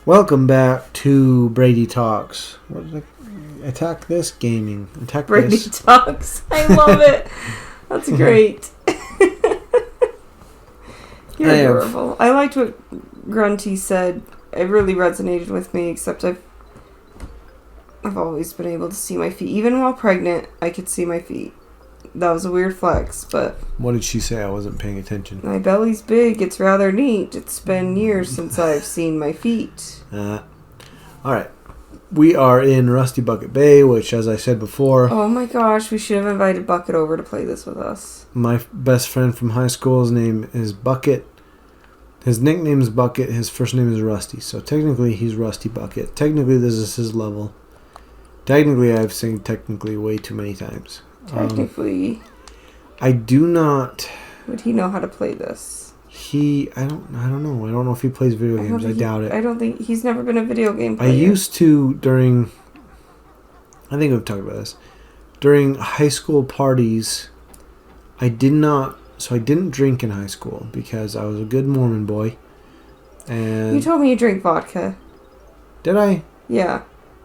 Welcome back to Brady Talks. What is it? Attack this gaming. Attack Brady this. Talks. I love it. That's great. You're adorable. I liked what Grunty said. It really resonated with me, except I've always been able to see my feet. Even while pregnant, I could see my feet. That was a weird flex, but... What did she say? I wasn't paying attention. My belly's big. It's rather neat. It's been years since I've seen my feet. Alright. We are in Rusty Bucket Bay, which, as I said before... Oh my gosh, we should have invited Bucket over to play this with us. My best friend from high school, his name is Bucket. His nickname is Bucket. His first name is Rusty. So technically, he's Rusty Bucket. Technically, this is his level. Technically, I've said technically way too many times. Technically. I do not... Would he know how to play this? I don't know. I don't know if he plays video games. I doubt it. I don't think... He's never been a video game player. I used to during... I think we've talked about this. During high school parties, I did not... So I didn't drink in high school because I was a good Mormon boy. And you told me you drink vodka. Did I? Yeah.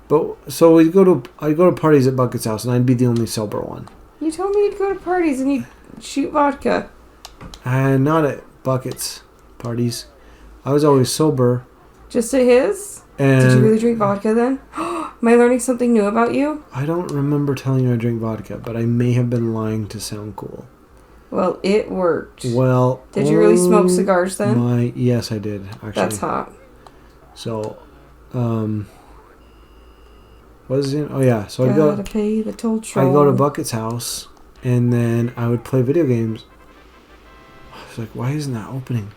But so I'd go to parties at Bucket's house, and I'd be the only sober one. You told me you'd go to parties and you'd shoot vodka. Not at Bucket's parties. I was always sober. Just at his? And did you really drink vodka then? Am I learning something new about you? I don't remember telling you I drink vodka, but I may have been lying to sound cool. Well, it worked. Well, did you really smoke cigars then? Yes, I did, actually. That's hot. So, what is it? Oh yeah, so I'd go. Gotta pay the toll troll. I'd go to Bucket's house, and then I would play video games. I was like, why isn't that opening?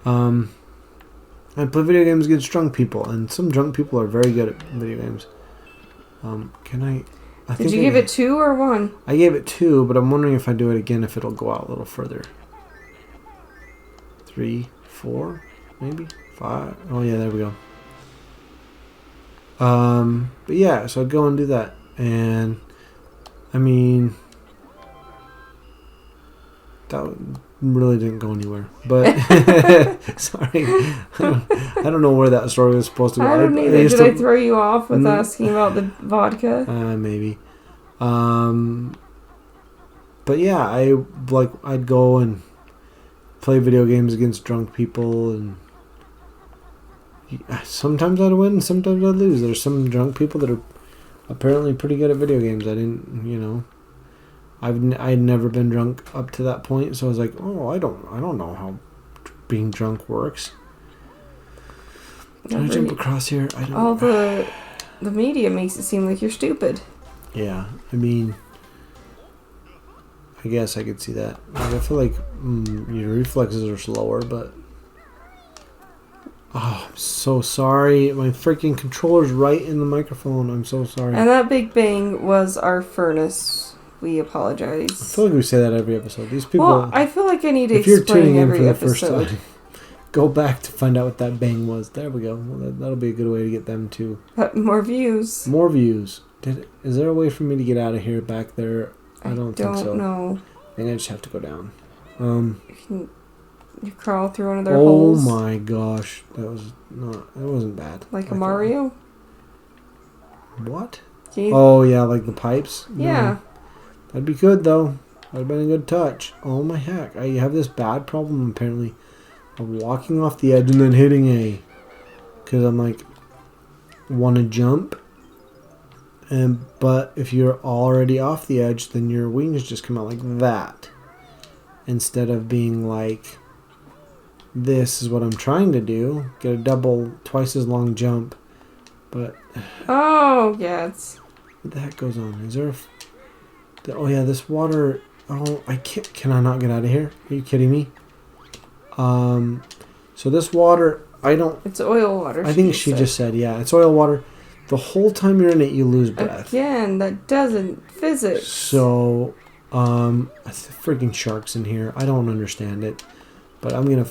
I'd play video games against drunk people, and some drunk people are very good at video games. Did you give it 2 or 1? I gave it 2, but I'm wondering if I do it again, if it'll go out a little further. 3, 4, maybe 5. Oh yeah, there we go. But yeah, so I'd go and do that, and I mean, that really didn't go anywhere. But sorry, I don't know where that story was supposed to go. I don't either. Did I throw you off with asking about the vodka? Maybe. But yeah, I'd go and play video games against drunk people, and sometimes I'd win, sometimes I'd lose. There's some drunk people that are apparently pretty good at video games. I didn't, I'd never been drunk up to that point, so I was like, oh, I don't know how being drunk works. Can I jump across here? I don't. All the media makes it seem like you're stupid. Yeah, I mean, I guess I could see that. I feel like your reflexes are slower, but... Oh, I'm so sorry. My freaking controller's right in the microphone. I'm so sorry. And that big bang was our furnace. We apologize. I feel like we say that every episode. These people... Well, I feel like I need to explain every episode. If you're tuning in for the episode. first time, go back to find out what that bang was. There we go. Well, that'll be a good way to get them to... More views. More views. Is there a way for me to get out of here back there? I don't think so. I don't know. I think I just have to go down. You crawl through one of their holes. Oh my gosh. That wasn't bad. Like a Mario? What? Oh yeah, like the pipes? Yeah. No. That'd be good though. That'd have been a good touch. Oh my heck. I have this bad problem apparently of walking off the edge and then hitting A. Because I'm like, want to jump. But if you're already off the edge, then your wings just come out like that. Instead of being like, this is what I'm trying to do. Get a twice as long jump. But... Oh, yeah. What the heck goes on? Is there oh yeah, this water... Oh, I can't... Can I not get out of here? Are you kidding me? So this water, I don't... It's oil water. I think she just said, yeah, it's oil water. The whole time you're in it, you lose breath. Again, that doesn't physics. So, freaking sharks in here. I don't understand it, but I'm gonna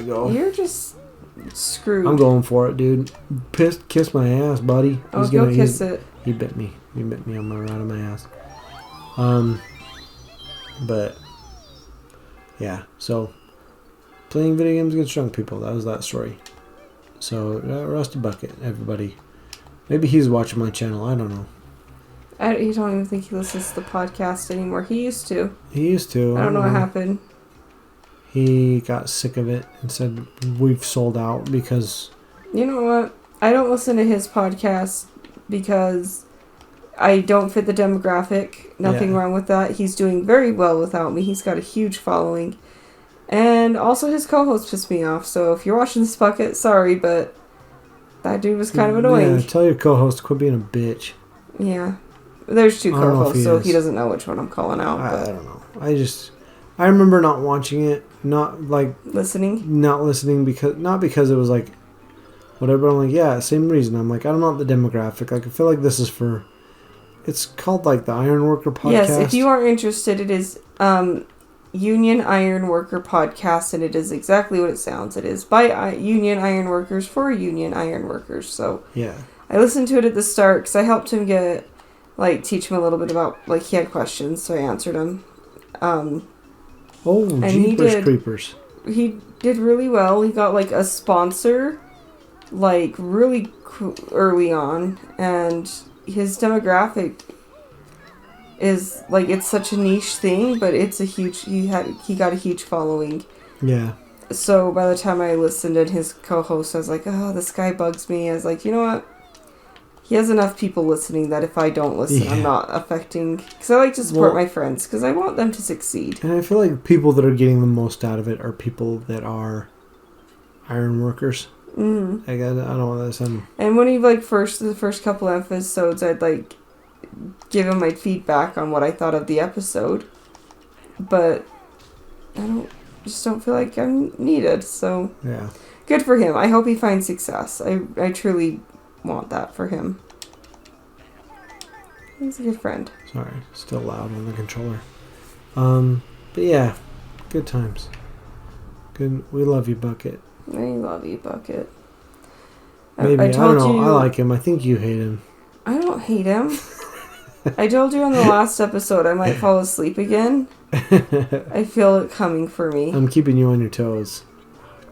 go. You're just screwed. I'm going for it, dude. Kiss my ass, buddy. Go kiss it. He bit me. He bit me on my right of my ass. But yeah. So, playing video games against drunk people. That was that story. So, Rusty Bucket, everybody. Maybe he's watching my channel. I don't know. You don't even think he listens to the podcast anymore. He used to. He used to. I don't know what happened. He got sick of it and said, we've sold out because... You know what? I don't listen to his podcast because I don't fit the demographic. Nothing wrong with that. He's doing very well without me. He's got a huge following. And also his co-host pissed me off. So if you're watching this bucket, sorry, but that dude was kind of annoying. Yeah, tell your co-host to quit being a bitch. Yeah. There's two co-hosts, so he doesn't know which one I'm calling out. I don't know. I remember not watching it, not like... Not listening because... Not because it was like... Whatever, I'm like, yeah, same reason. I'm like, I don't know the demographic. Like, I feel like this is for... It's called, like, the Ironworker Podcast. Yes, if you are interested, it is Union Ironworker Podcast, and it is exactly what it sounds. It is by Union Ironworkers for Union Ironworkers. So, yeah. I listened to it at the start, because I helped him teach him a little bit about, like, he had questions, so I answered him. Jeepers Creepers. He did really well. He got, like, a sponsor... like really early on, and his demographic is like, it's such a niche thing, but it's a huge, he got a huge following. Yeah. So by the time I listened to his co-host, I was like, oh, this guy bugs me. I was like, you know what? He has enough people listening that if I don't listen, I'm not affecting, because I like to support my friends, because I want them to succeed. And I feel like people that are getting the most out of it are people that are iron workers. Mm-hmm. I don't know what that's on. And when he the first couple episodes, I'd like give him my feedback on what I thought of the episode, but I just don't feel like I'm needed. So yeah, good for him. I hope he finds success. I truly want that for him. He's a good friend. Sorry, still loud on the controller. But yeah, good times. Good. We love you, Bucket. I love you, Bucket. Maybe. I don't know. I like him. I think you hate him. I don't hate him. I told you on the last episode I might fall asleep again. I feel it coming for me. I'm keeping you on your toes.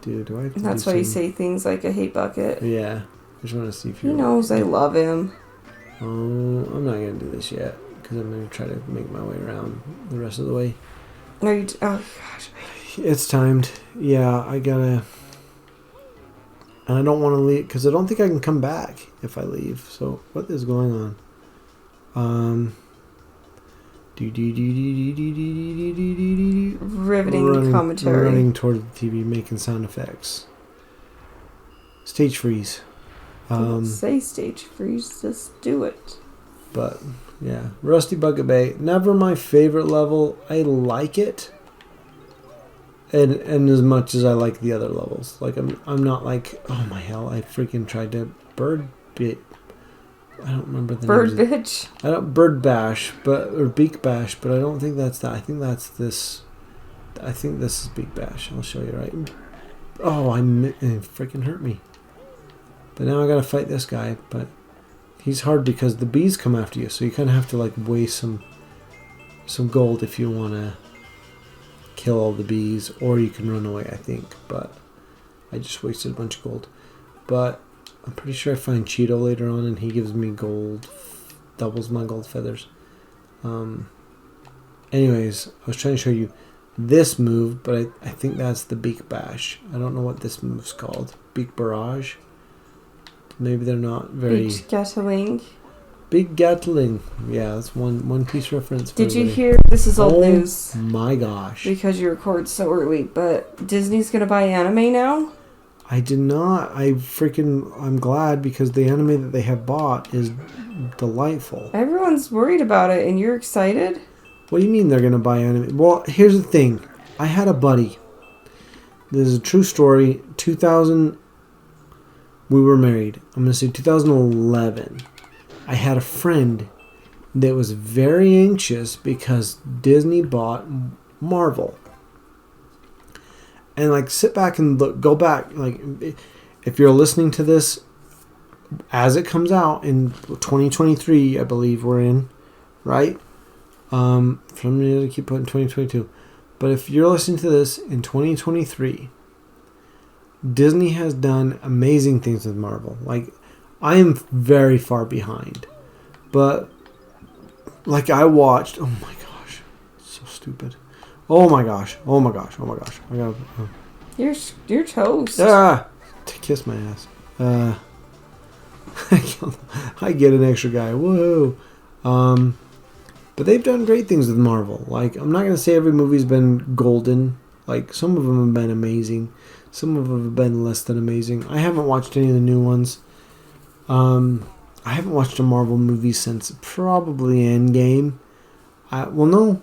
Dude, do I have to That's why you say things like, I hate Bucket. Yeah. I just want to see if you... He knows I love him. Oh, I'm not going to do this yet, because I'm going to try to make my way around the rest of the way. Oh, gosh. It's timed. Yeah, I gotta... And I don't want to leave, because I don't think I can come back if I leave. So, what is going on? Riveting commentary. Running toward the TV, making sound effects. Stage freeze. Don't say stage freeze, just do it. But, yeah. Rusty Bucket Bay. Never my favorite level. I like it. And as much as I like the other levels, like I'm not like, oh my hell, I freaking tried to bird I don't remember the bird bitch. Bird bash, or beak bash, but I don't think that's that. I think that's this. I think this is beak bash. I'll show you right. Oh, it freaking hurt me. But now I gotta fight this guy. But he's hard because the bees come after you, so you kind of have to like waste some gold if you wanna kill all the bees, or you can run away, I think, but I just wasted a bunch of gold. But I'm pretty sure I find Cheeto later on and he gives me gold, doubles my gold feathers. Anyways, I was trying to show you this move, but I think that's the Beak Bash. I don't know what this move's called. Beak Barrage? Maybe they're not very... Beak Gatling. Big Gatling. Yeah, that's one piece reference for Did everybody. you hear? This is old news. Oh my gosh. Because you record so early, but Disney's going to buy anime now? I did not. I'm glad because the anime that they have bought is delightful. Everyone's worried about it, and you're excited? What do you mean they're going to buy anime? Well, here's the thing. I had a buddy. This is a true story. 2000, we were married. I'm going to say 2011. I had a friend that was very anxious because Disney bought Marvel. And like sit back and go back. Like if you're listening to this as it comes out in 2023, I believe we're in, right? From me to keep putting 2022. But if you're listening to this in 2023, Disney has done amazing things with Marvel. Like, I am very far behind. But, like, I watched... Oh, my gosh. So stupid. Oh, my gosh. Oh, my gosh. Oh, my gosh. I gotta... You're toast. Kiss my ass. I get an extra guy. Whoa. But they've done great things with Marvel. Like, I'm not going to say every movie's been golden. Like, some of them have been amazing. Some of them have been less than amazing. I haven't watched any of the new ones. I haven't watched a Marvel movie since probably Endgame. No.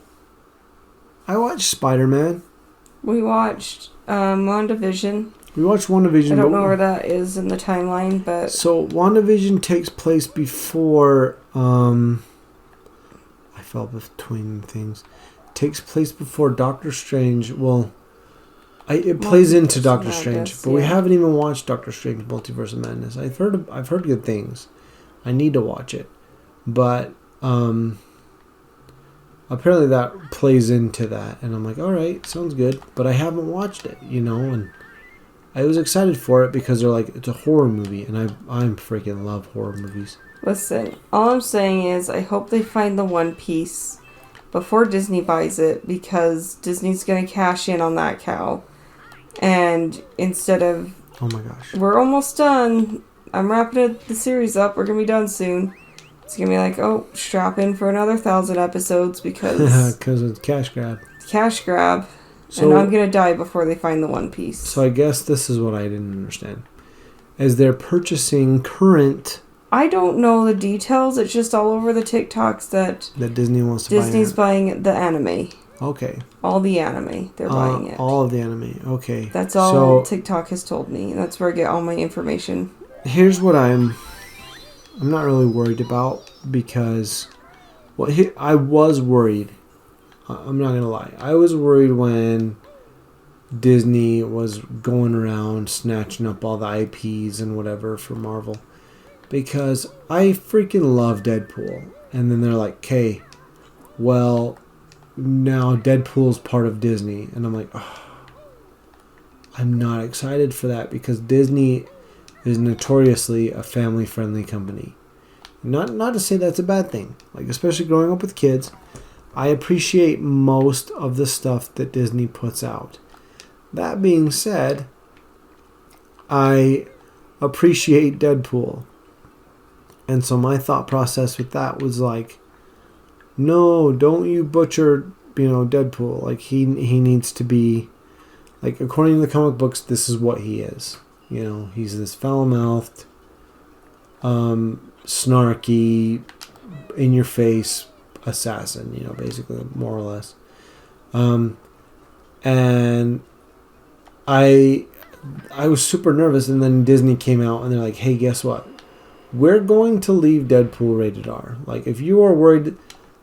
I watched Spider-Man. We watched WandaVision. We watched WandaVision. I don't know where that is in the timeline, but... So, WandaVision takes place before... I fell between things. Takes place before Doctor Strange. Well, it plays into Doctor Strange, but we haven't even watched Doctor Strange: Multiverse of Madness. I've heard good things. I need to watch it, but apparently that plays into that, and I'm like, all right, sounds good, but I haven't watched it, and I was excited for it because they're like, it's a horror movie, and I freaking love horror movies. Listen, all I'm saying is I hope they find the One Piece before Disney buys it, because Disney's going to cash in on that cow. And instead of... Oh my gosh. We're almost done. I'm wrapping the series up. We're going to be done soon. It's going to be like, oh, strap in for another 1,000 episodes because... Because it's cash grab. Cash grab. So, and I'm going to die before they find the One Piece. So I guess this is what I didn't understand. As they're purchasing current... I don't know the details. It's just all over the TikToks that Disney wants to Disney's buying the anime. Okay. All the anime. They're buying it. All of the anime. Okay. That's all TikTok has told me. That's where I get all my information. Here's what I'm not really worried about, because I was worried. I'm not going to lie. I was worried when Disney was going around snatching up all the IPs and whatever for Marvel. Because I freaking love Deadpool. And then they're like, okay, well, now Deadpool's part of Disney. And I'm like, oh, I'm not excited for that, because Disney is notoriously a family-friendly company. Not to say that's a bad thing. Like, especially growing up with kids, I appreciate most of the stuff that Disney puts out. That being said, I appreciate Deadpool. And so my thought process with that was like, no, don't you butcher, Deadpool. Like, he needs to be, like, according to the comic books, this is what he is. He's this foul-mouthed, snarky, in-your-face assassin, basically, more or less. And I was super nervous, and then Disney came out, and they're like, hey, guess what? We're going to leave Deadpool rated R. Like, if you are worried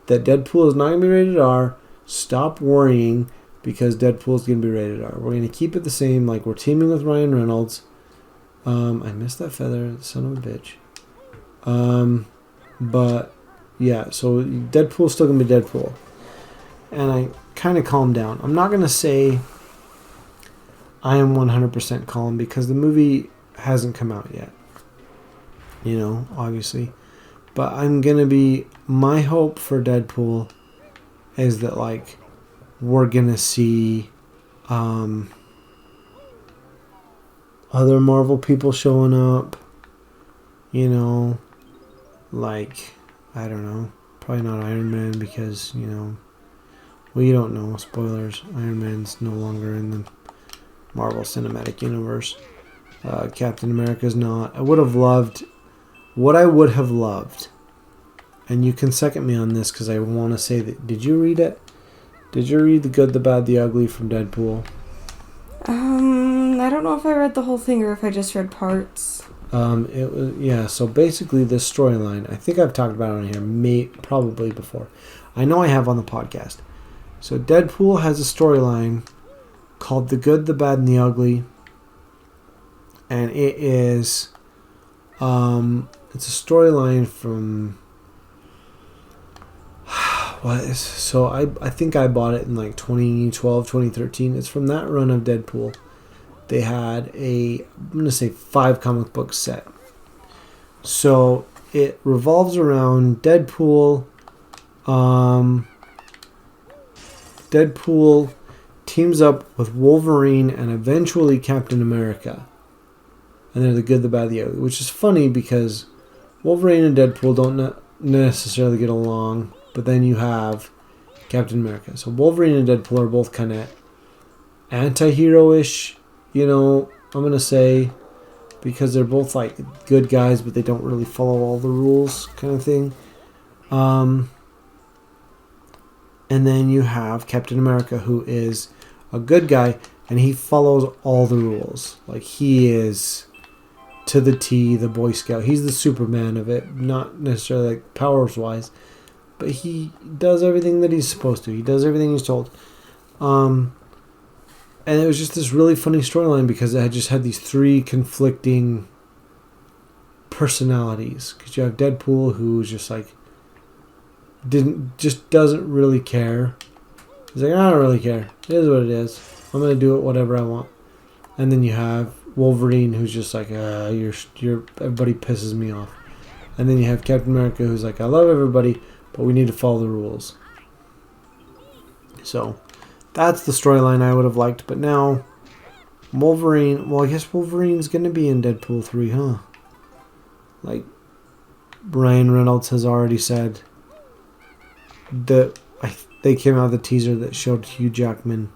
that Deadpool is not going to be rated R, stop worrying, because Deadpool is going to be rated R. We're going to keep it the same. Like, we're teaming with Ryan Reynolds. I missed that feather, son of a bitch. But, yeah, so Deadpool's still going to be Deadpool. And I kind of calmed down. I'm not going to say I am 100% calm, because the movie hasn't come out yet. Obviously. But I'm going to be... My hope for Deadpool is that, like, we're going to see other Marvel people showing up. Like, I don't know. Probably not Iron Man, because, well, you don't know. Spoilers. Iron Man's no longer in the Marvel Cinematic Universe. Captain America's not. What I would have loved, and you can second me on this because I want to say that, did you read it? Did you read The Good, the Bad, the Ugly from Deadpool? I don't know if I read the whole thing or if I just read parts. It was, yeah, so basically this storyline, I think I've talked about it on here, probably before. I know I have on the podcast. So Deadpool has a storyline called The Good, the Bad, and the Ugly. And it is... it's a storyline from... I think I bought it in like 2012, 2013. It's from that run of Deadpool. they had I'm going to say 5 comic book set. So it revolves around Deadpool. Deadpool teams up with Wolverine and eventually Captain America. And they're the good, the bad, the ugly. Which is funny because Wolverine and Deadpool don't necessarily get along. But then you have Captain America. So Wolverine and Deadpool are both kind of anti-hero-ish, I'm going to say. Because they're both like good guys, but they don't really follow all the rules kind of thing. And then you have Captain America, who is a good guy, and he follows all the rules. Like, he is to the T, the Boy Scout. He's the Superman of it, not necessarily like powers-wise, but he does everything that he's supposed to. He does everything he's told. And it was just this really funny storyline because it had these 3 conflicting personalities. Because you have Deadpool, who's just like doesn't really care. He's like, I don't really care. It is what it is. I'm gonna do it whatever I want. And then you have Wolverine, who's just like, everybody pisses me off. And then you have Captain America, who's like, I love everybody, but we need to follow the rules. So that's the storyline I would have liked. But now Wolverine, well, I guess Wolverine's gonna be in Deadpool 3, huh? Like Ryan Reynolds has already said that they came out with a teaser that showed Hugh Jackman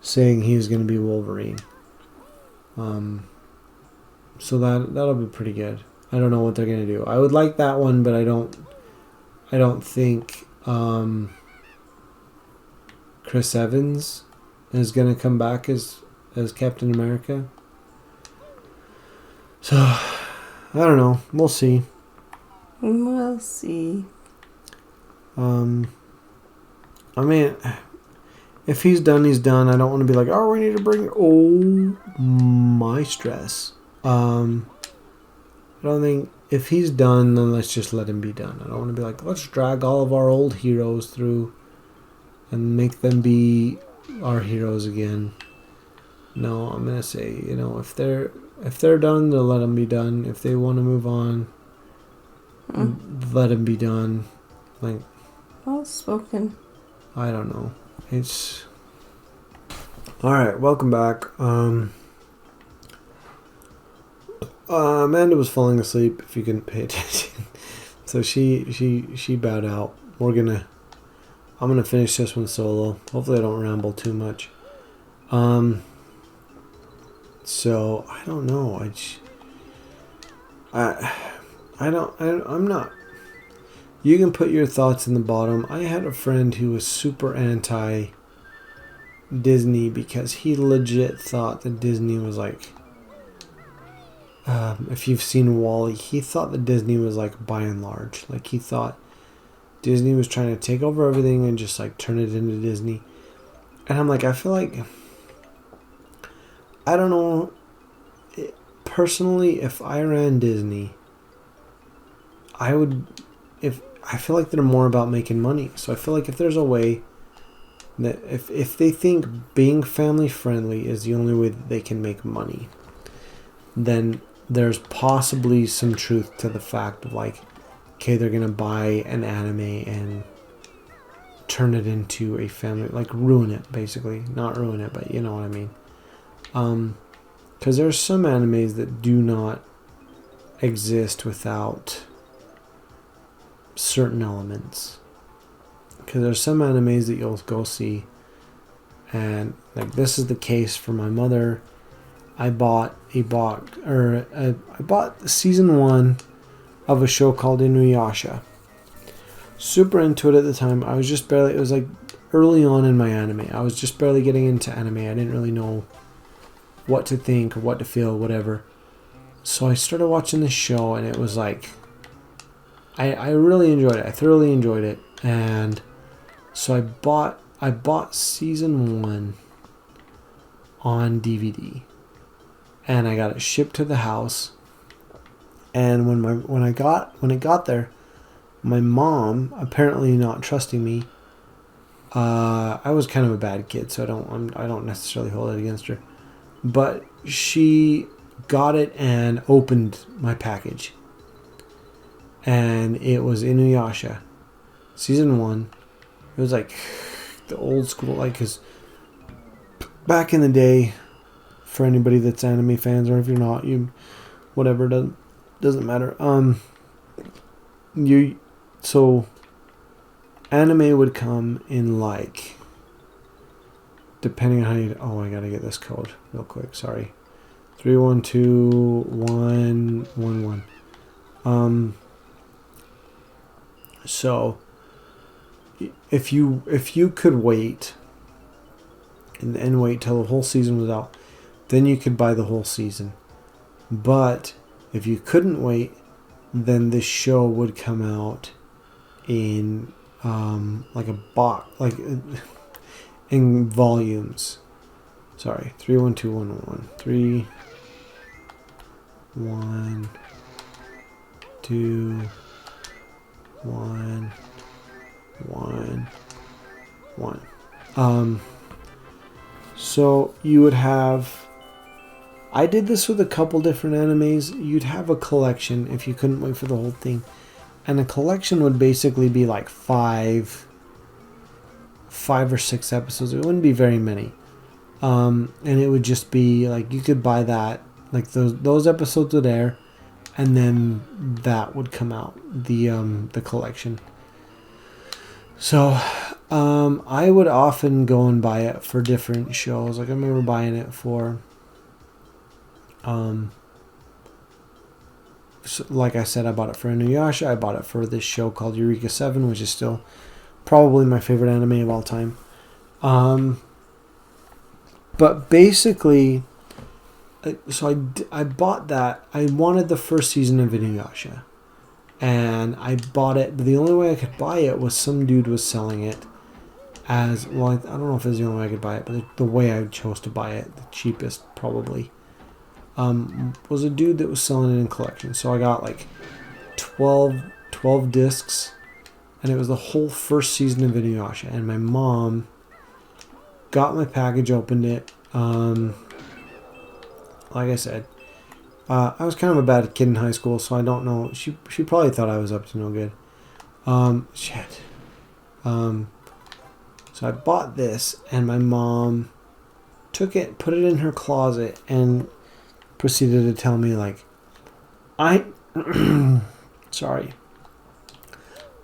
saying he was going to be Wolverine. So that'll be pretty good. I don't know what they're going to do. I would like that one, but I don't think Chris Evans is going to come back as Captain America. So I don't know. We'll see. We'll see. I mean, if he's done, he's done. I don't want to be like, oh, we need to bring my stress. I don't think if he's done, then let's just let him be done. I don't want to be like, let's drag all of our old heroes through and make them be our heroes again. No, I'm gonna say, if they're done, they'll let them be done. If they want to move on, let them be done. Like, well spoken. I don't know. It's alright, welcome back. Amanda was falling asleep, if you couldn't pay attention. So she bowed out. I'm gonna finish this one solo. Hopefully I don't ramble too much. So I don't know. I'm not. You can put your thoughts in the bottom. I had a friend who was super anti Disney because he legit thought that Disney was like, if you've seen WALL-E, he thought that Disney was like by and large. Like, he thought Disney was trying to take over everything and just like turn it into Disney. And I'm like, I feel like, I don't know, personally, if I ran Disney, I feel like they're more about making money. So I feel like if there's a way that if they think being family friendly is the only way that they can make money, then there's possibly some truth to the fact of like, okay, they're going to buy an anime and turn it into a family, like ruin it, basically. Not ruin it, but you know what I mean. Because there's some animes that do not exist without certain elements. Because there's some animes that you'll go see, and like this is the case for my mother. I bought season 1 of a show called Inuyasha. Super into it at the time. I was just barely, it was like early on in my anime. I was just barely getting into anime. I didn't really know what to think or what to feel, whatever. So I started watching this show, and it was like, I really enjoyed it. I thoroughly enjoyed it. And so I bought season 1 on DVD, and I got it shipped to the house. And when it got there, my mom, apparently not trusting me, I was kind of a bad kid, so I don't necessarily hold it against her. but she got it and opened my package. And it was Inuyasha. Season 1. It was like the old school, like, because back in the day, for anybody that's anime fans, or if you're not, whatever, doesn't matter. So anime would come in, like, depending on how you. Oh, I gotta get this code real quick. Sorry, 312111. So if you could wait and wait till the whole season was out, then you could buy the whole season. But if you couldn't wait, then this show would come out in like a box, like in volumes. Sorry, 312111. 3 1 2 1 1 1. So you would have. I did this with a couple different animes. You'd have a collection if you couldn't wait for the whole thing, and a collection would basically be like five or six episodes. It wouldn't be very many, and it would just be like you could buy that, like those episodes would air, and then that would come out, the collection. So I would often go and buy it for different shows. Like I remember buying it for so like I said, I bought it for Inuyasha. I bought it for this show called Eureka 7, which is still probably my favorite anime of all time. But basically, so I bought that. I wanted the first season of Inuyasha, and I bought it. But the only way I could buy it was some dude was selling it as well. I don't know if it was the only way I could buy it, but the way I chose to buy it, the cheapest probably, was a dude that was selling it in collection. So I got like 12 discs, and it was the whole first season of Inuyasha. And my mom got my package, opened it. Like I said, I was kind of a bad kid in high school, so I don't know. She probably thought I was up to no good. Shit. So I bought this, and my mom took it, put it in her closet, and proceeded to tell me, like, sorry,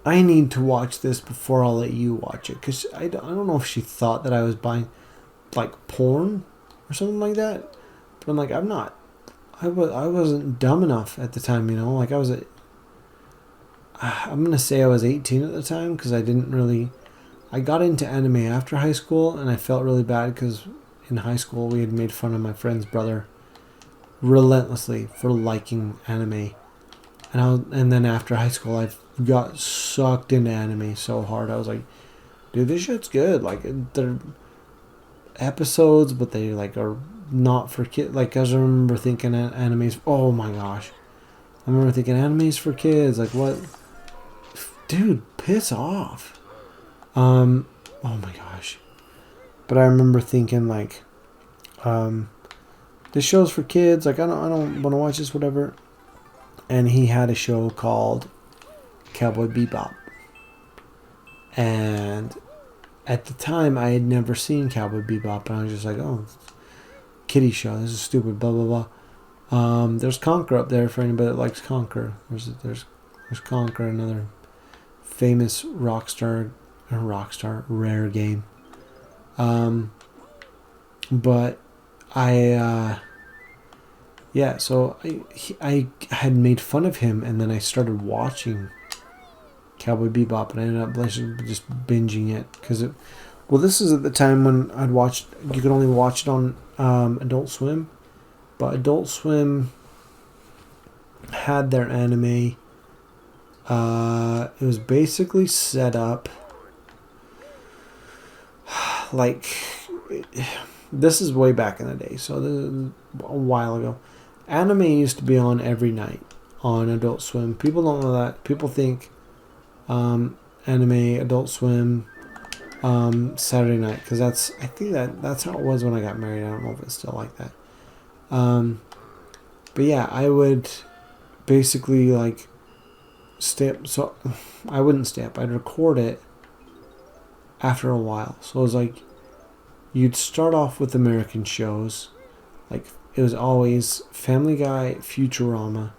I need to watch this before I'll let you watch it. Because I don't know if she thought that I was buying, like, porn or something like that. But I'm like, I'm not. I wasn't dumb enough at the time, you know? Like, I'm going to say I was 18 at the time, because I got into anime after high school, and I felt really bad because in high school we had made fun of my friend's brother relentlessly for liking anime. And then after high school, I got sucked into anime so hard. I was like, dude, this shit's good. Like, they're episodes, but they like are not for kids. Like, I remember thinking animes. Oh my gosh, I remember thinking animes for kids. Like, what, dude? Piss off. Oh my gosh. But I remember thinking, like, this show's for kids. Like, I don't want to watch this, whatever. And he had a show called Cowboy Bebop. And at the time, I had never seen Cowboy Bebop, and I was just like, oh, kiddie show. This is stupid. Blah blah blah. There's Conquer up there for anybody that likes Conquer. There's Conquer, another famous Rockstar Rare game. But so I had made fun of him, and then I started watching Cowboy Bebop, and I ended up just binging it because this is at the time when you could only watch it on Adult Swim, but Adult Swim had their anime. It was basically set up like, this is way back in the day, so this is a while ago. Anime used to be on every night on Adult Swim. People don't know that. People think anime, Adult Swim, Saturday night, because I think that's how it was when I got married. I don't know if it's still like that. But yeah, I would basically like stay up. So I wouldn't stay up. I'd record it after a while. So it was like you'd start off with American shows. Like it was always Family Guy, Futurama,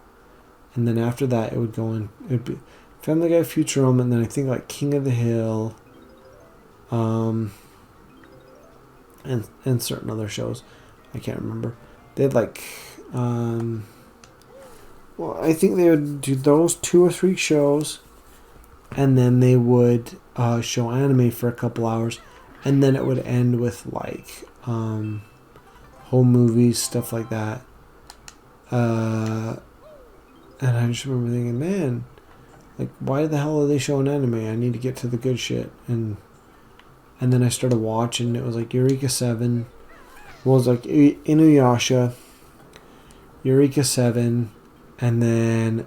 and then after that it would go in. It'd be Family Guy, Futurama, and then I think like King of the Hill, and certain other shows. I can't remember. They'd like, well, I think they would do those 2 or 3 shows, and then they would show anime for a couple hours, and then it would end with like home movies, stuff like that. And I just remember thinking, man, like why the hell are they showing anime? I need to get to the good shit. And then I started watching. It was like Eureka 7. Well, it was like Inuyasha, Eureka 7, and then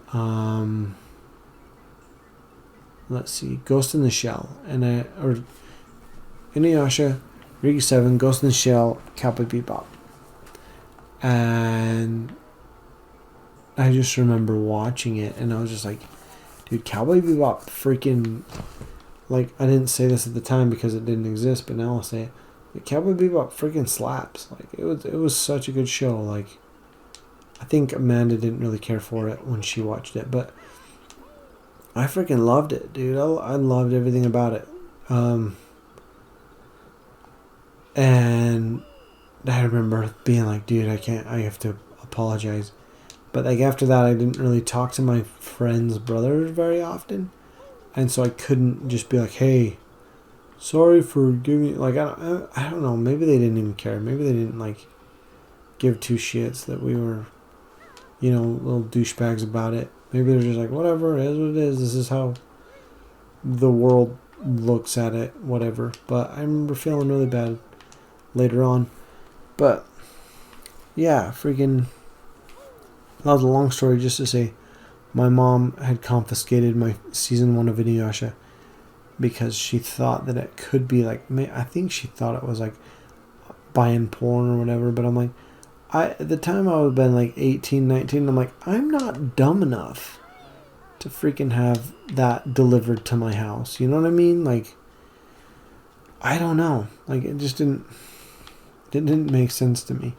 let's see, Ghost in the Shell, or Inuyasha, Eureka 7, Ghost in the Shell, Cowboy Bebop. And I just remember watching it, and I was just like, dude, Cowboy Bebop freaking, like, I didn't say this at the time because it didn't exist, but now I'll say it. Like, Cowboy Bebop freaking slaps. Like, it was such a good show. Like, I think Amanda didn't really care for it when she watched it, but I freaking loved it, dude. I loved everything about it. And I remember being like, dude, I have to apologize. But like after that, I didn't really talk to my friends' brothers very often. And so I couldn't just be like, hey, sorry for giving, like, I don't know, maybe they didn't even care. Maybe they didn't, like, give 2 shits that we were, little douchebags about it. Maybe they're just like, whatever, it is what it is. This is how the world looks at it, whatever. But I remember feeling really bad later on. But, yeah, freaking, that was a long story just to say my mom had confiscated my season 1 of Inuyasha because she thought that it could be like, I think she thought it was like buying porn or whatever, but I'm like, at the time I would have been like 18, 19, I'm like, I'm not dumb enough to freaking have that delivered to my house. You know what I mean? Like, I don't know. Like, it just didn't make sense to me.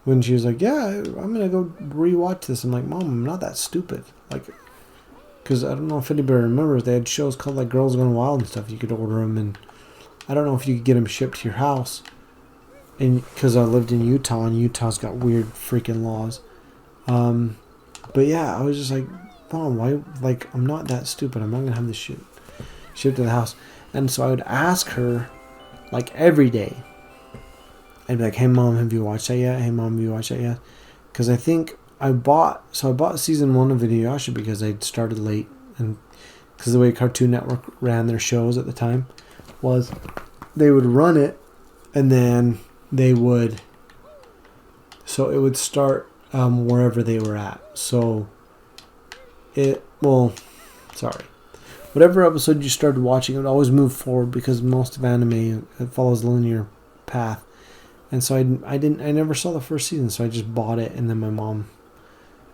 When she was like, yeah, I'm going to go rewatch this. I'm like, Mom, I'm not that stupid. Like, because I don't know if anybody remembers, they had shows called like Girls Gone Wild and stuff. You could order them, and I don't know if you could get them shipped to your house. And because I lived in Utah, and Utah's got weird freaking laws. But yeah, I was just like, Mom, why? Like, I'm not that stupid. I'm not going to have this shit shipped to the house. And so I would ask her, like, every day. I'd be like, hey, Mom, have you watched that yet? Hey, Mom, have you watched that yet? Because I think I bought season 1 of Inuyasha because I'd started late. And because the way Cartoon Network ran their shows at the time was they would run it and then they would... So it would start wherever they were at. So whatever episode you started watching, it would always move forward because most of anime, it follows a linear path. And so I never saw the first season, so I just bought it, and then my mom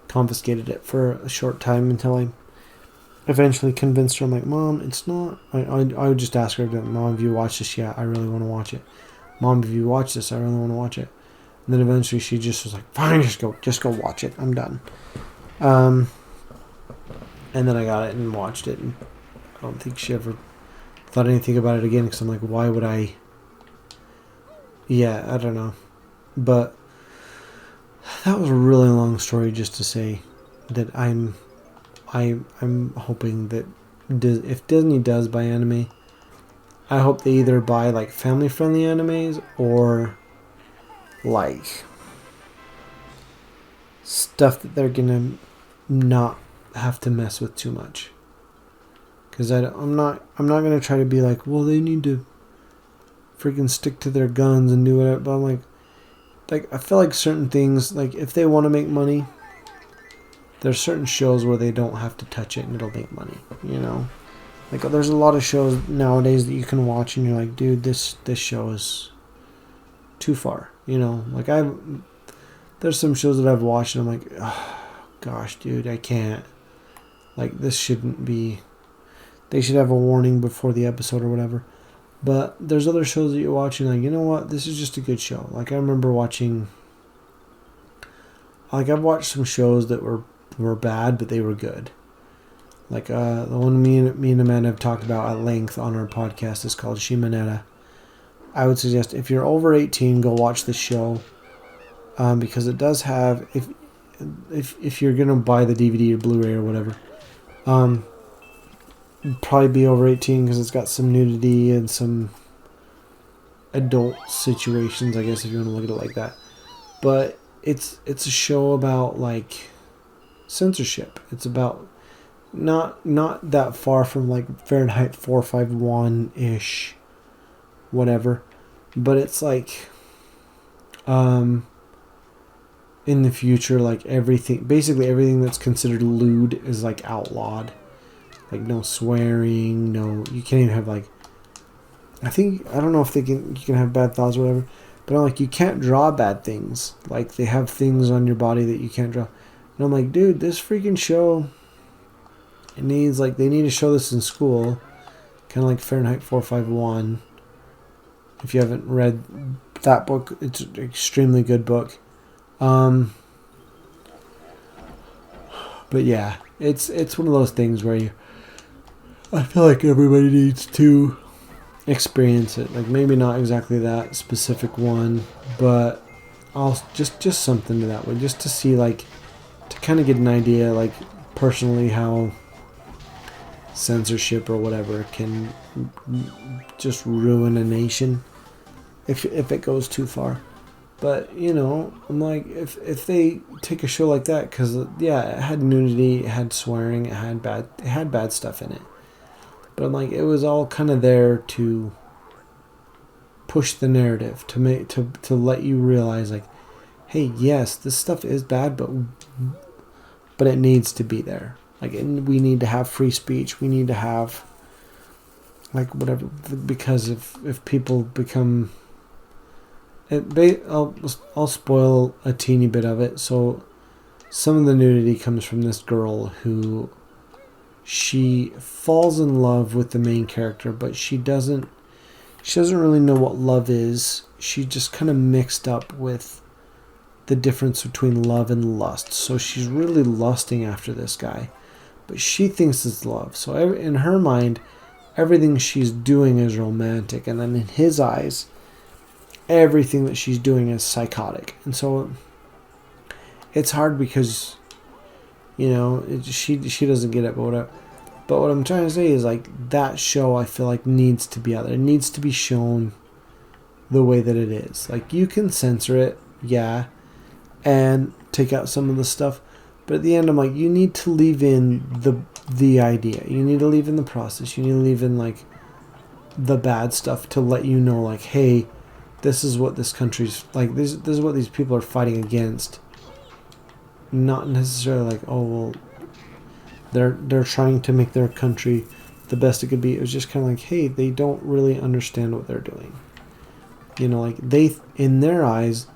confiscated it for a short time until I eventually convinced her. I'm like, Mom, it's not... I would just ask her, Mom, have you watched this yet? I really want to watch it. Mom, have you watched this? I really want to watch it. And then eventually she just was like, fine, just go watch it. I'm done. And then I got it and watched it, and I don't think she ever thought anything about it again, because I'm like, why would I... Yeah, I don't know. But that was a really long story just to say that I'm hoping that if Disney does buy anime, I hope they either buy like family friendly animes or like stuff that they're gonna not have to mess with too much. Because I'm not gonna try to be like, well, they need to freaking stick to their guns and do whatever. But I'm like I feel like certain things, like if they want to make money, there's certain shows where they don't have to touch it and it'll make money, Like there's a lot of shows nowadays that you can watch and you're like, dude, this show is too far, Like there's there's some shows that I've watched and I'm like, oh, gosh, dude, I can't. Like, this shouldn't be. They should have a warning before the episode or whatever. But there's other shows that you're watching, like, you know what? This is just a good show. Like, I remember watching. Like, I've watched some shows that were bad, but they were good. Like, the one me and Amanda have talked about at length on our podcast is called Shimonetta. I would suggest if you're over 18, go watch this show. Because it does have, if you're going to buy the DVD or Blu-ray or whatever, probably be over 18 because it's got some nudity and some adult situations, I guess, if you want to look at it like that. But it's a show about, like, censorship. It's about not that far from, like, Fahrenheit 451-ish, whatever. But it's like, in the future, like, basically everything that's considered lewd is, like, outlawed. Like, no swearing, you can't even have, like, I don't know if you can have bad thoughts or whatever, but I'm like, you can't draw bad things. Like, they have things on your body that you can't draw. And I'm like, dude, this freaking show, they need to show this in school, kind of like Fahrenheit 451. If you haven't read that book, it's an extremely good book. But yeah, it's one of those things where I feel like everybody needs to experience it. Like, maybe not exactly that specific one, but I'll just something to that way, just to see, like, to kind of get an idea, like, personally, how censorship or whatever can just ruin a nation if it goes too far. But, I'm like, if they take a show like that, because, yeah, it had nudity, it had swearing, it had bad stuff in it. But I'm like, it was all kind of there to push the narrative, to let you realize, like, hey, yes, this stuff is bad, but it needs to be there. Like, we need to have free speech. We need to have, like, whatever, because if people become... I'll spoil a teeny bit of it. So some of the nudity comes from this girl who, she falls in love with the main character, but she doesn't really know what love is. She just kind of mixed up with the difference between love and lust. So she's really lusting after this guy, but she thinks it's love. So in her mind, everything she's doing is romantic, and then in his eyes, everything that she's doing is psychotic. And so it's hard because, she doesn't get it, but whatever. But what I'm trying to say is, like, that show, I feel like, needs to be out there. It needs to be shown the way that it is. Like, you can censor it, yeah, and take out some of the stuff, but at the end, I'm like, you need to leave in the idea. You need to leave in the process. You need to leave in, like, the bad stuff to let you know, like, hey, this is what this country's like. This is what these people are fighting against. Not necessarily like, oh, well, they're trying to make their country the best it could be. It was just kind of like, hey, they don't really understand what they're doing. Like, in their eyes,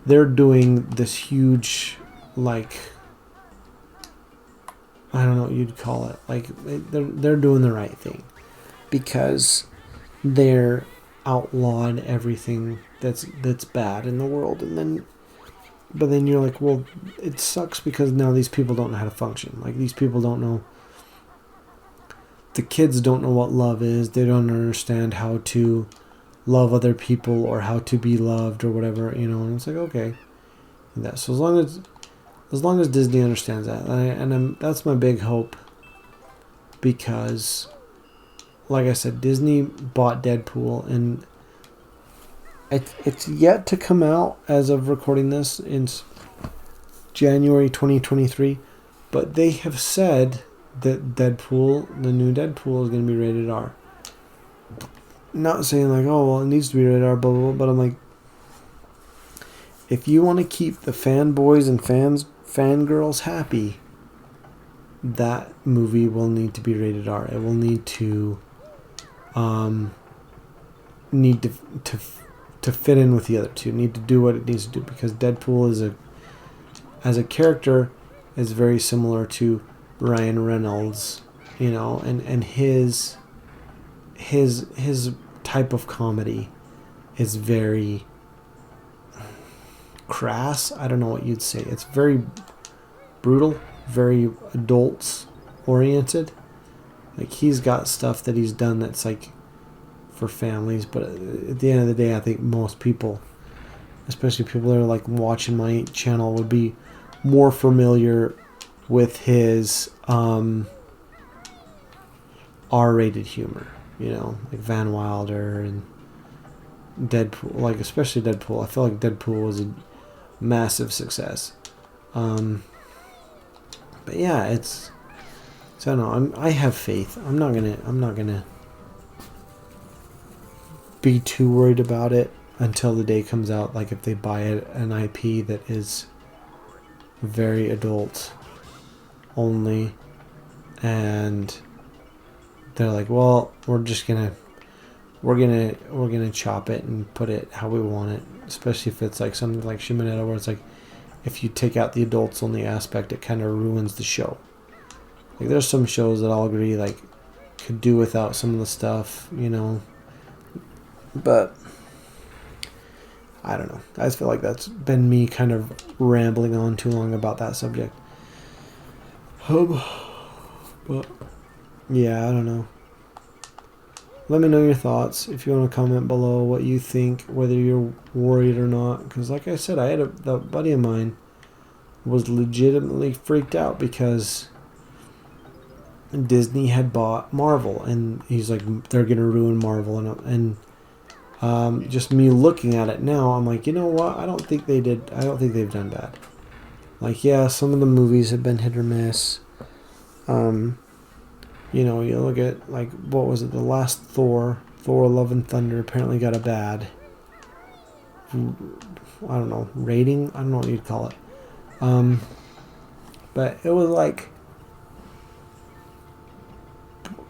they're doing this huge, like, I don't know what you'd call it. Like, they're doing the right thing because they're outlawed everything that's bad in the world, but then you're like, well, it sucks because now these people don't know how to function. Like, these people don't know. The kids don't know what love is. They don't understand how to love other people or how to be loved or whatever. And it's like, okay, so as long as Disney understands that, and that's my big hope, because, like I said, Disney bought Deadpool, and it's yet to come out as of recording this in January 2023, but they have said that the new Deadpool is going to be rated R. Not saying like, oh, well, it needs to be rated R, blah, blah, blah, but I'm like, if you want to keep the fanboys and fangirls happy, that movie will need to be rated R. It will need to to fit in with the other two. Need to do what it needs to do, because Deadpool as a character is very similar to Ryan Reynolds, and his type of comedy is very crass. I don't know what you'd say. It's very brutal, very adults oriented. Like, he's got stuff that he's done that's like for families, but at the end of the day, I think most people, especially people that are like watching my channel, would be more familiar with his R-rated humor, like Van Wilder and Deadpool, like especially Deadpool. I feel like Deadpool was a massive success. But yeah, so I don't know. I have faith. I'm not gonna be too worried about it until the day comes out. Like, if they buy an IP that is very adult only, and they're like, well, we're gonna chop it and put it how we want it. Especially if it's like something like Shimonetta, where it's like, if you take out the adults only aspect, it kind of ruins the show. Like, there's some shows that I'll agree, like, could do without some of the stuff, but I don't know. I just feel like that's been me kind of rambling on too long about that subject. But yeah, I don't know. Let me know your thoughts if you want to comment below what you think, whether you're worried or not. Because like I said, I had a buddy of mine was legitimately freaked out because Disney had bought Marvel, and he's like, they're gonna ruin Marvel, and just me looking at it now, I'm like, you know what? I don't think they've done bad. Like, yeah, some of the movies have been hit or miss. You look at, like, what was it? The last Thor Love and Thunder apparently got a bad, I don't know, rating? I don't know what you'd call it. But it was like,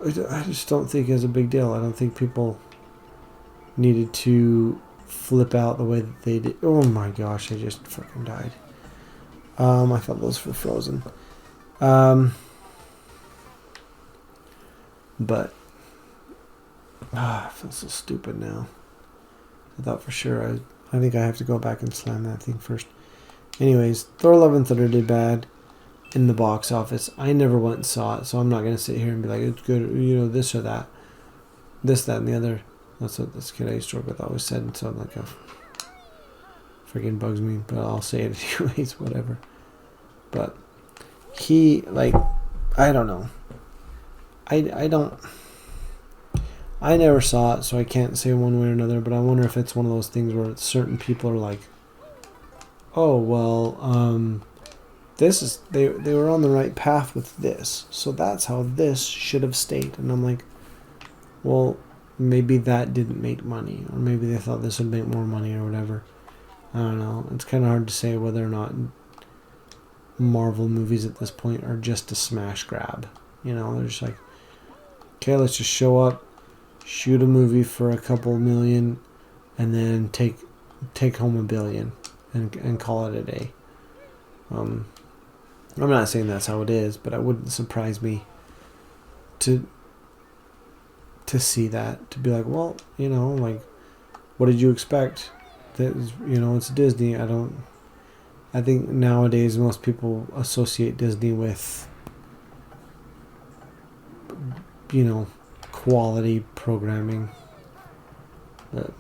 I just don't think it's a big deal. I don't think people needed to flip out the way that they did. Oh my gosh, I just fucking died. I thought those were frozen. But I feel so stupid now. I thought for sure I think I have to go back and slam that thing first. Anyways, Thor Love and Thunder did bad in the box office. I never went and saw it, so I'm not going to sit here and be like, it's good, this or that. This, that, and the other. That's what this kid I used to work with always said, and so I'm like, freaking bugs me, but I'll say it anyways, whatever. But he, like, I don't know. I never saw it, so I can't say one way or another, but I wonder if it's one of those things where certain people are like, oh, well, they were on the right path with this, so that's how this should have stayed. And I'm like, well, maybe that didn't make money, or maybe they thought this would make more money or whatever. I don't know. It's kind of hard to say whether or not Marvel movies at this point are just a smash grab. They're just like, okay, let's just show up, shoot a movie for a couple million, and then take home $1 billion and call it a day. I'm not saying that's how it is, but it wouldn't surprise me to see that, to be like, well, like, what did you expect? That was, it's Disney. I think nowadays most people associate Disney with, quality programming. But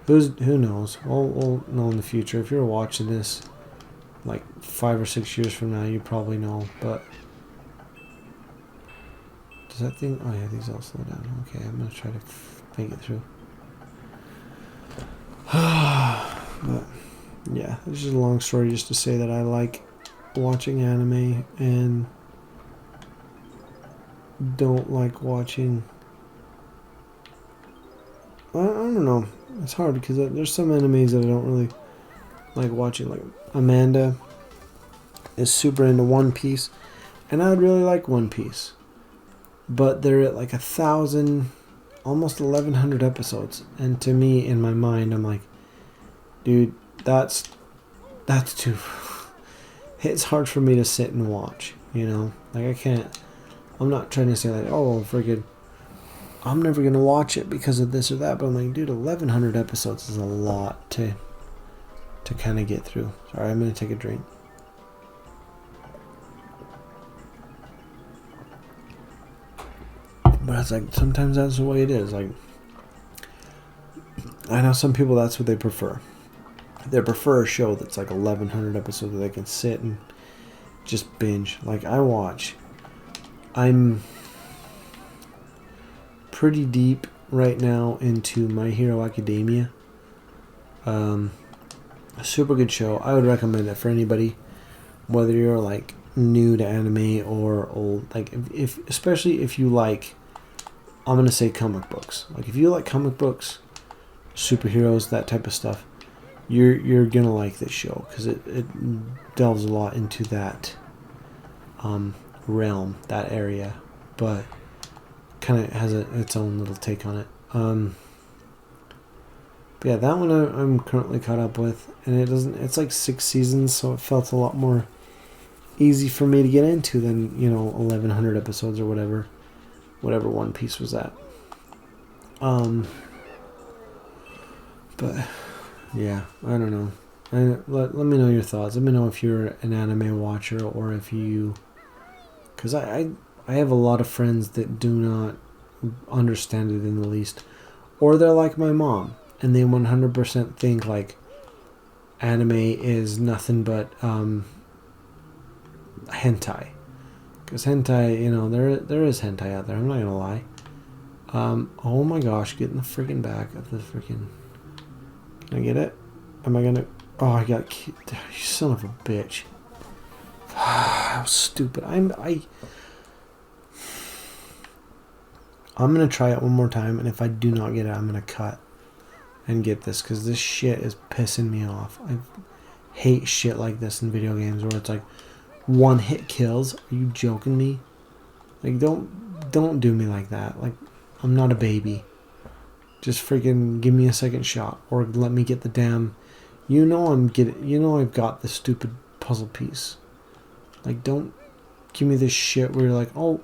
who knows? We'll know in the future. If you're watching this like 5 or 6 years from now, you probably know. But does that thing? Oh yeah, these all slow down. Okay, I'm gonna try to make it through. But yeah, it's just a long story just to say that I like watching anime and don't like watching. I don't know. It's hard because there's some animes that I don't really like watching. Like, Amanda is super into One Piece, and I would really like One Piece, but they're at like 1,000, almost 1,100 episodes, and to me, in my mind, I'm like, dude, that's that's too. It's hard for me to sit and watch. You know, like I can't. I'm not trying to say like, oh, friggin', I'm never gonna watch it because of this or that. But I'm like, dude, 1,100 episodes is a lot to kind of get through. Sorry, I'm gonna take a drink. But it's like sometimes that's the way it is. Like, I know some people that's what they prefer. They prefer a show that's like 1,100 episodes that they can sit and just binge. Like I watch. I'm pretty deep right now into My Hero Academia. A super good show. I would recommend it for anybody, whether you're like new to anime or old. Like if especially if you like, I'm gonna say comic books. Like if you like comic books, superheroes, that type of stuff, you're gonna like this show because it delves a lot into that realm, that area, but kind of has its own little take on it. But yeah, that one I'm currently caught up with, and it's like 6 seasons, so it felt a lot more easy for me to get into than 1,100 episodes or whatever One Piece was at. But yeah, I don't know. Let me know your thoughts. Let me know if you're an anime watcher or if you, because I have a lot of friends that do not understand it in the least, or they're like my mom and they 100% think like anime is nothing but hentai. Because hentai, there is hentai out there. I'm not gonna lie. Oh my gosh, get in the freaking back of the freaking. Can I get it? Am I gonna? Oh, I got. You son of a bitch. How stupid. I'm gonna try it one more time, and if I do not get it, I'm gonna cut and get this because this shit is pissing me off. I hate shit like this in video games where it's like one hit kills. Are you joking me? Like don't do me like that. Like I'm not a baby. Just freaking give me a second shot or let me get the damn. I've got this stupid puzzle piece. Like don't give me this shit where you're like, oh,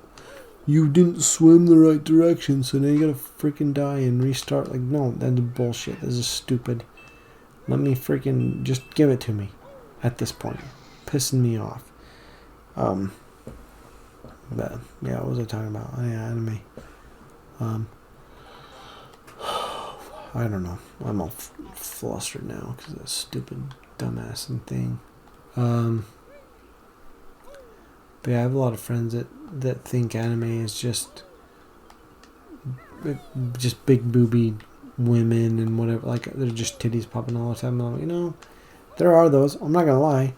you didn't swim the right direction, so now you gotta freaking die and restart. Like, no, that's bullshit. This is stupid. Let me freaking just give it to me at this point. Pissing me off. But yeah, what was I talking about? Oh, yeah, anime. I don't know. I'm all flustered now because of this stupid dumbass thing. But yeah, I have a lot of friends that think anime is just big booby women and whatever. Like they're just titties popping all the time. I'm like, there are those. I'm not gonna lie.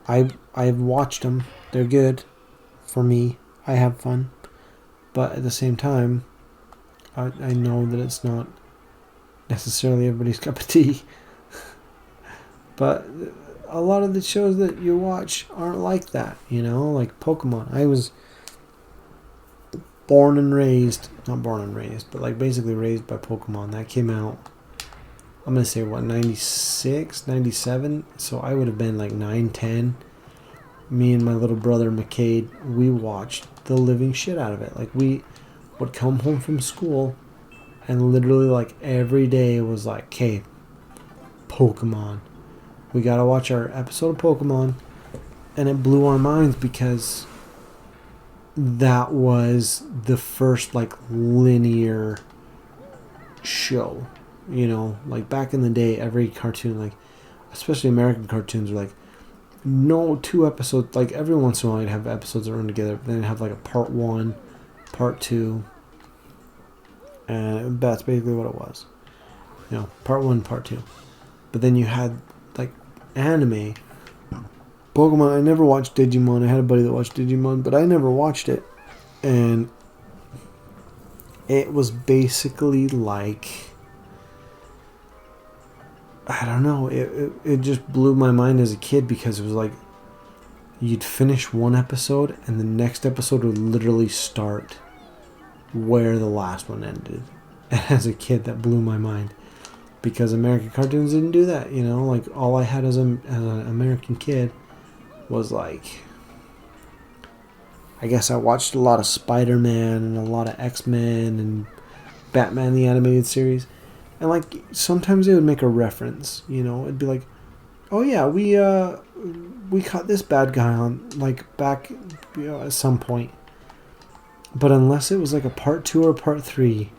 I've watched them. They're good for me. I have fun. But at the same time, I know that it's not necessarily everybody's cup of tea. But a lot of the shows that you watch aren't like that, like Pokemon. I was not born and raised, but like basically raised by Pokemon. That came out, I'm going to say 96, 97. So I would have been like 9, 10. Me and my little brother McCade, we watched the living shit out of it. Like we would come home from school and literally like every day was like, okay, Pokemon. We gotta watch our episode of Pokemon. And it blew our minds because that was the first like linear show. Like back in the day, every cartoon, like especially American cartoons, were like no 2 episodes. Like every once in a while, you'd have episodes that run together. But then you'd have like a part 1, part 2, and that's basically what it was. Part 1, part 2. But then you had like anime. Pokemon, I never watched Digimon. I had a buddy that watched Digimon, but I never watched it. And it was basically like, I don't know, it just blew my mind as a kid because it was like you'd finish one episode and the next episode would literally start where the last one ended. And as a kid, that blew my mind. because American cartoons didn't do that. You know, like all I had as an American kid was like, I guess I watched a lot of Spider-Man and a lot of X-Men and Batman the Animated Series. And like sometimes they would make a reference, you know, it'd be like, oh yeah, we caught this bad guy on like back, you know, at some point. But unless it was like a part 2 or part 3,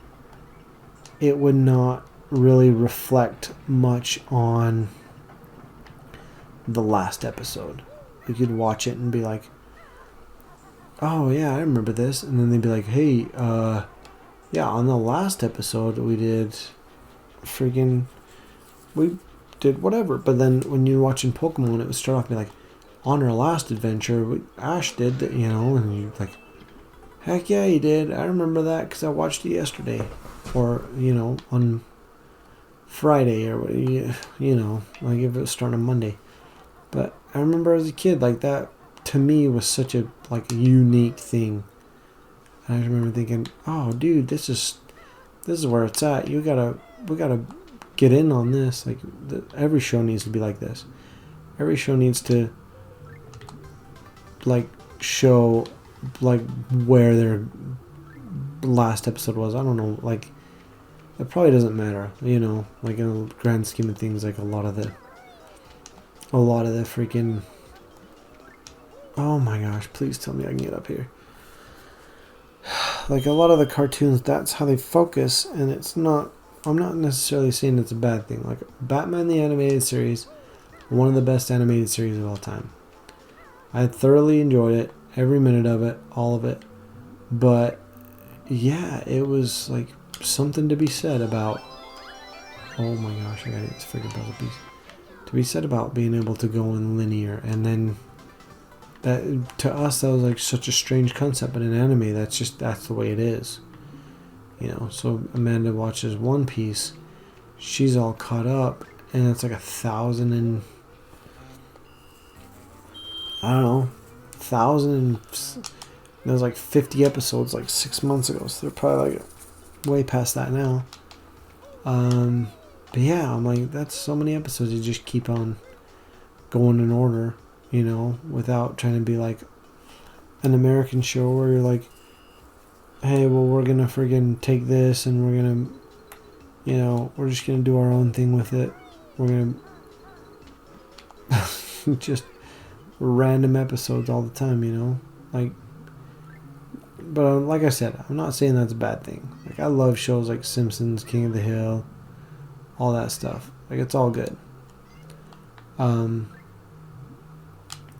it would not really reflect much on the last episode. You could watch it and be like, oh yeah, I remember this, and then they'd be like, hey, yeah, on the last episode we did we did whatever. But then when you're watching Pokemon, it would start off being like, on our last adventure, Ash did that, you know, and you're like, heck yeah, he did. I remember that because I watched it yesterday, or you know, on Friday, or you know, like if it was starting on Monday. But I remember as a kid, like that to me was such a like a unique thing. And I remember thinking, oh, dude, this is where it's at. We gotta get in on this. Like every show needs to be like this. Every show needs to like show like where their last episode was. I don't know. Like it probably doesn't matter. You know, like in the grand scheme of things, like a lot of the freaking. Oh my gosh! Please tell me I can get up here. Like a lot of the cartoons, that's how they focus, and it's not. I'm not necessarily saying it's a bad thing. Like Batman the Animated Series, one of the best animated series of all time. I thoroughly enjoyed it, every minute of it, all of it. But yeah, it was like something to be said about. Oh my gosh! I gotta get this freaking puzzle piece. To be said about being able to go in linear, and then. That to us that was like such a strange concept, but in anime that's the way it is, you know. So Amanda watches One Piece, she's all caught up, and it's like 1,000 and I don't know, 1,000 and there was like 50 episodes like 6 months ago, so they're probably like way past that now. But yeah, I'm like that's so many episodes. You just keep on going in order. You know, without trying to be like an American show where you're like, hey, well, we're going to friggin' take this and we're going to, you know, we're just going to do our own thing with it. We're going to just random episodes all the time, you know? Like, but like I said, I'm not saying that's a bad thing. Like, I love shows like Simpsons, King of the Hill, all that stuff. Like, it's all good.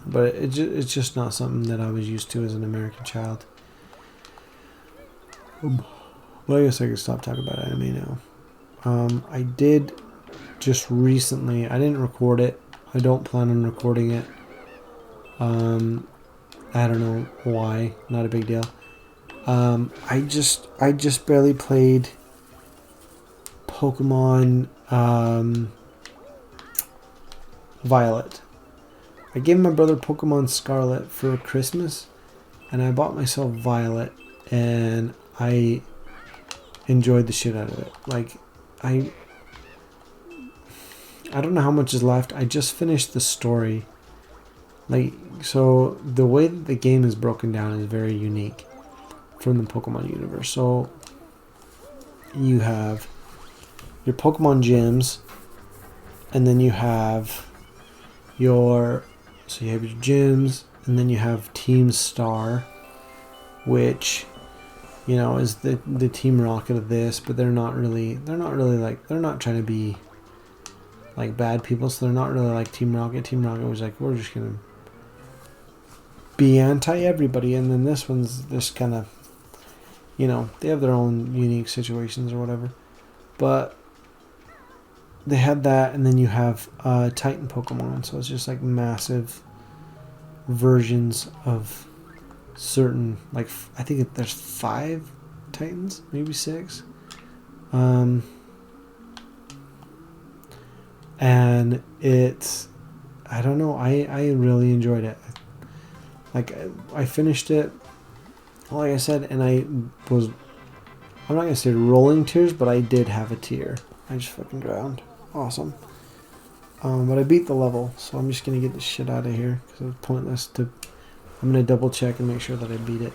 But it's just not something that I was used to as an American child. Well, I guess I could stop talking about anime now. I did just recently. I didn't record it. I don't plan on recording it. I don't know why. Not a big deal. I just barely played Pokemon Violet. I gave my brother Pokemon Scarlet for Christmas, and I bought myself Violet, and I enjoyed the shit out of it. Like, I don't know how much is left. I just finished the story. Like, so the way that the game is broken down is very unique from the Pokemon universe. So you have your Pokemon gyms, and then you have your gyms, and then you have Team Star, which, you know, is the Team Rocket of this, but they're not really like, they're not trying to be like bad people, so they're not really like Team Rocket. Team Rocket was like, we're just gonna be anti everybody, and then this one's just kind of, you know, they have their own unique situations or whatever, but they had that, and then you have Titan Pokemon, so it's just like massive versions of certain, like, I think there's 5 Titans, maybe 6. And it's, I don't know, I really enjoyed it. Like, I finished it, like I said, and I'm not going to say rolling tears, but I did have a tear I just fucking drowned. Awesome. But I beat the level, so I'm just gonna get this shit out of here because it's pointless to. I'm gonna double check and make sure that I beat it.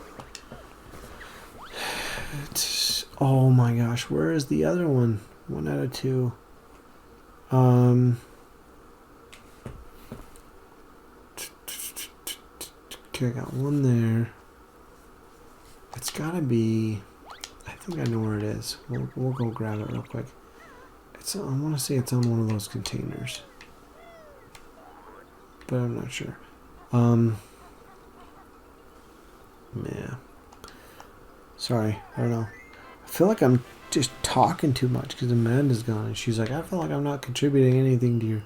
Oh my gosh, where is the other one? 1 out of 2. Okay, I got one there. It's gotta be. I think I know where it is. We'll go grab it real quick. I want to say it's on one of those containers, but I'm not sure. Yeah. Sorry, I don't know. I feel like I'm just talking too much because Amanda's gone, and she's like, I feel like I'm not contributing anything to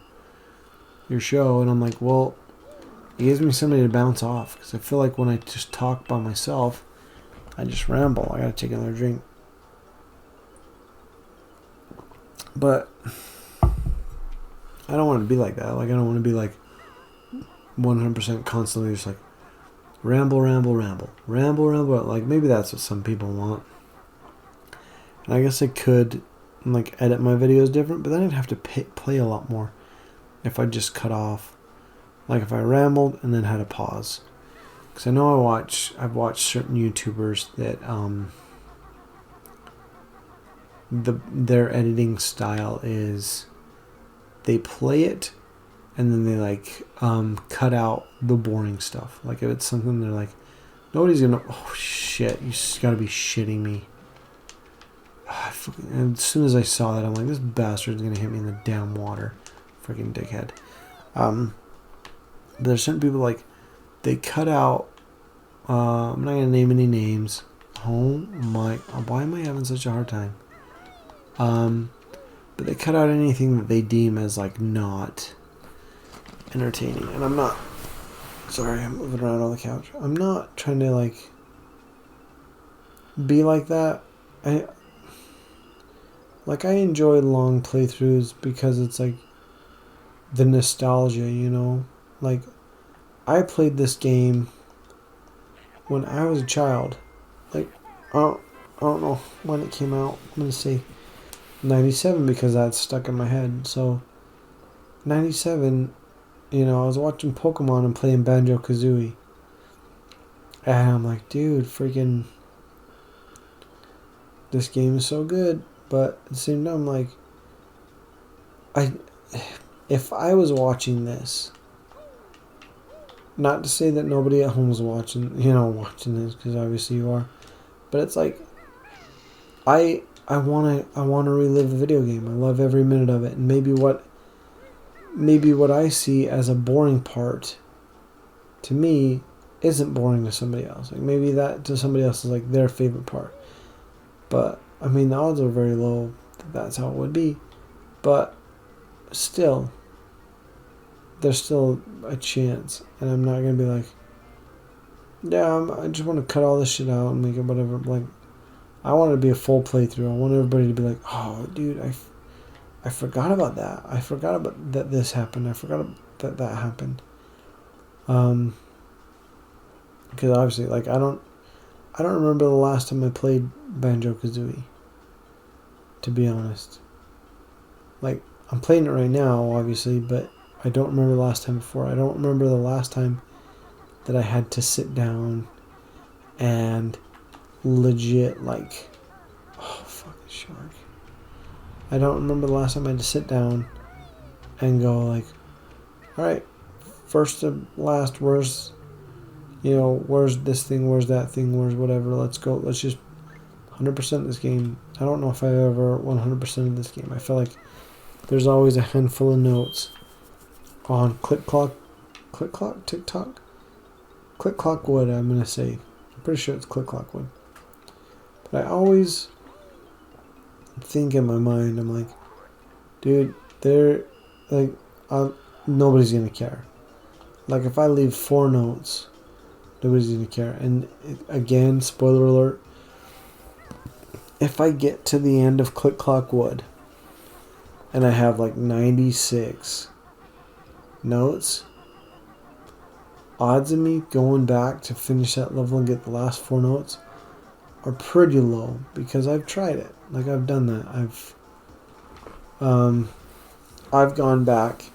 your show, and I'm like, well, it gives me somebody to bounce off because I feel like when I just talk by myself, I just ramble. I gotta take another drink. But I don't want to be like that. Like, I don't want to be like 100% constantly just like ramble. Like, maybe that's what some people want. And I guess I could like edit my videos different, but then I'd have to play a lot more if I just cut off. Like if I rambled and then had a pause. Because I know I've watched certain YouTubers that their editing style is they play it and then they like cut out the boring stuff. Like if it's something they're like, nobody's gonna. Oh shit! You just gotta be shitting me. And as soon as I saw that, I'm like, this bastard's gonna hit me in the damn water, freaking dickhead. But there's certain people like they cut out. I'm not gonna name any names. Oh my! Why am I having such a hard time? But they cut out anything that they deem as like not entertaining, and I'm not. Sorry, I'm moving around on the couch. I'm not trying to like be like that. I enjoy long playthroughs because it's like the nostalgia, you know? Like I played this game when I was a child. Like I don't know when it came out. I'm gonna say 97 because that's stuck in my head. So 97, you know, I was watching Pokemon and playing Banjo Kazooie. And I'm like, dude, freaking this game is so good. But at the same time, like, if I was watching this, not to say that nobody at home was watching this, because obviously you are, but it's like, I want to relive the video game. I love every minute of it, and maybe what I see as a boring part, to me, isn't boring to somebody else. Like maybe that to somebody else is like their favorite part, but I mean, the odds are very low that that's how it would be. But still, there's still a chance. And I'm not going to be like, yeah, I just want to cut all this shit out and make it whatever. Like, I want it to be a full playthrough. I want everybody to be like, oh, dude, I forgot about that. I forgot about that this happened. I forgot that happened. Because obviously, like, I don't remember the last time I played Banjo Kazooie. To be honest, like I'm playing it right now, obviously, but I don't remember the last time before. I don't remember the last time that I had to sit down and legit like, oh fucking shark. I don't remember the last time I had to sit down and go like, all right, first to last, where's this thing, where's that thing, where's whatever, let's go, let's just 100% this game. I don't know if I've ever 100% of this game. I feel like there's always a handful of notes on Click Clock TikTok? Click Clock Wood, I'm going to say. I'm pretty sure it's Click Clock Wood. But I always think in my mind, I'm like, dude, nobody's going to care. Like, if I leave 4 notes, nobody's going to care. And again, spoiler alert, if I get to the end of Click Clock Wood and I have like 96 notes, odds of me going back to finish that level and get the last 4 notes are pretty low because I've tried it. Like I've done that. I've gone back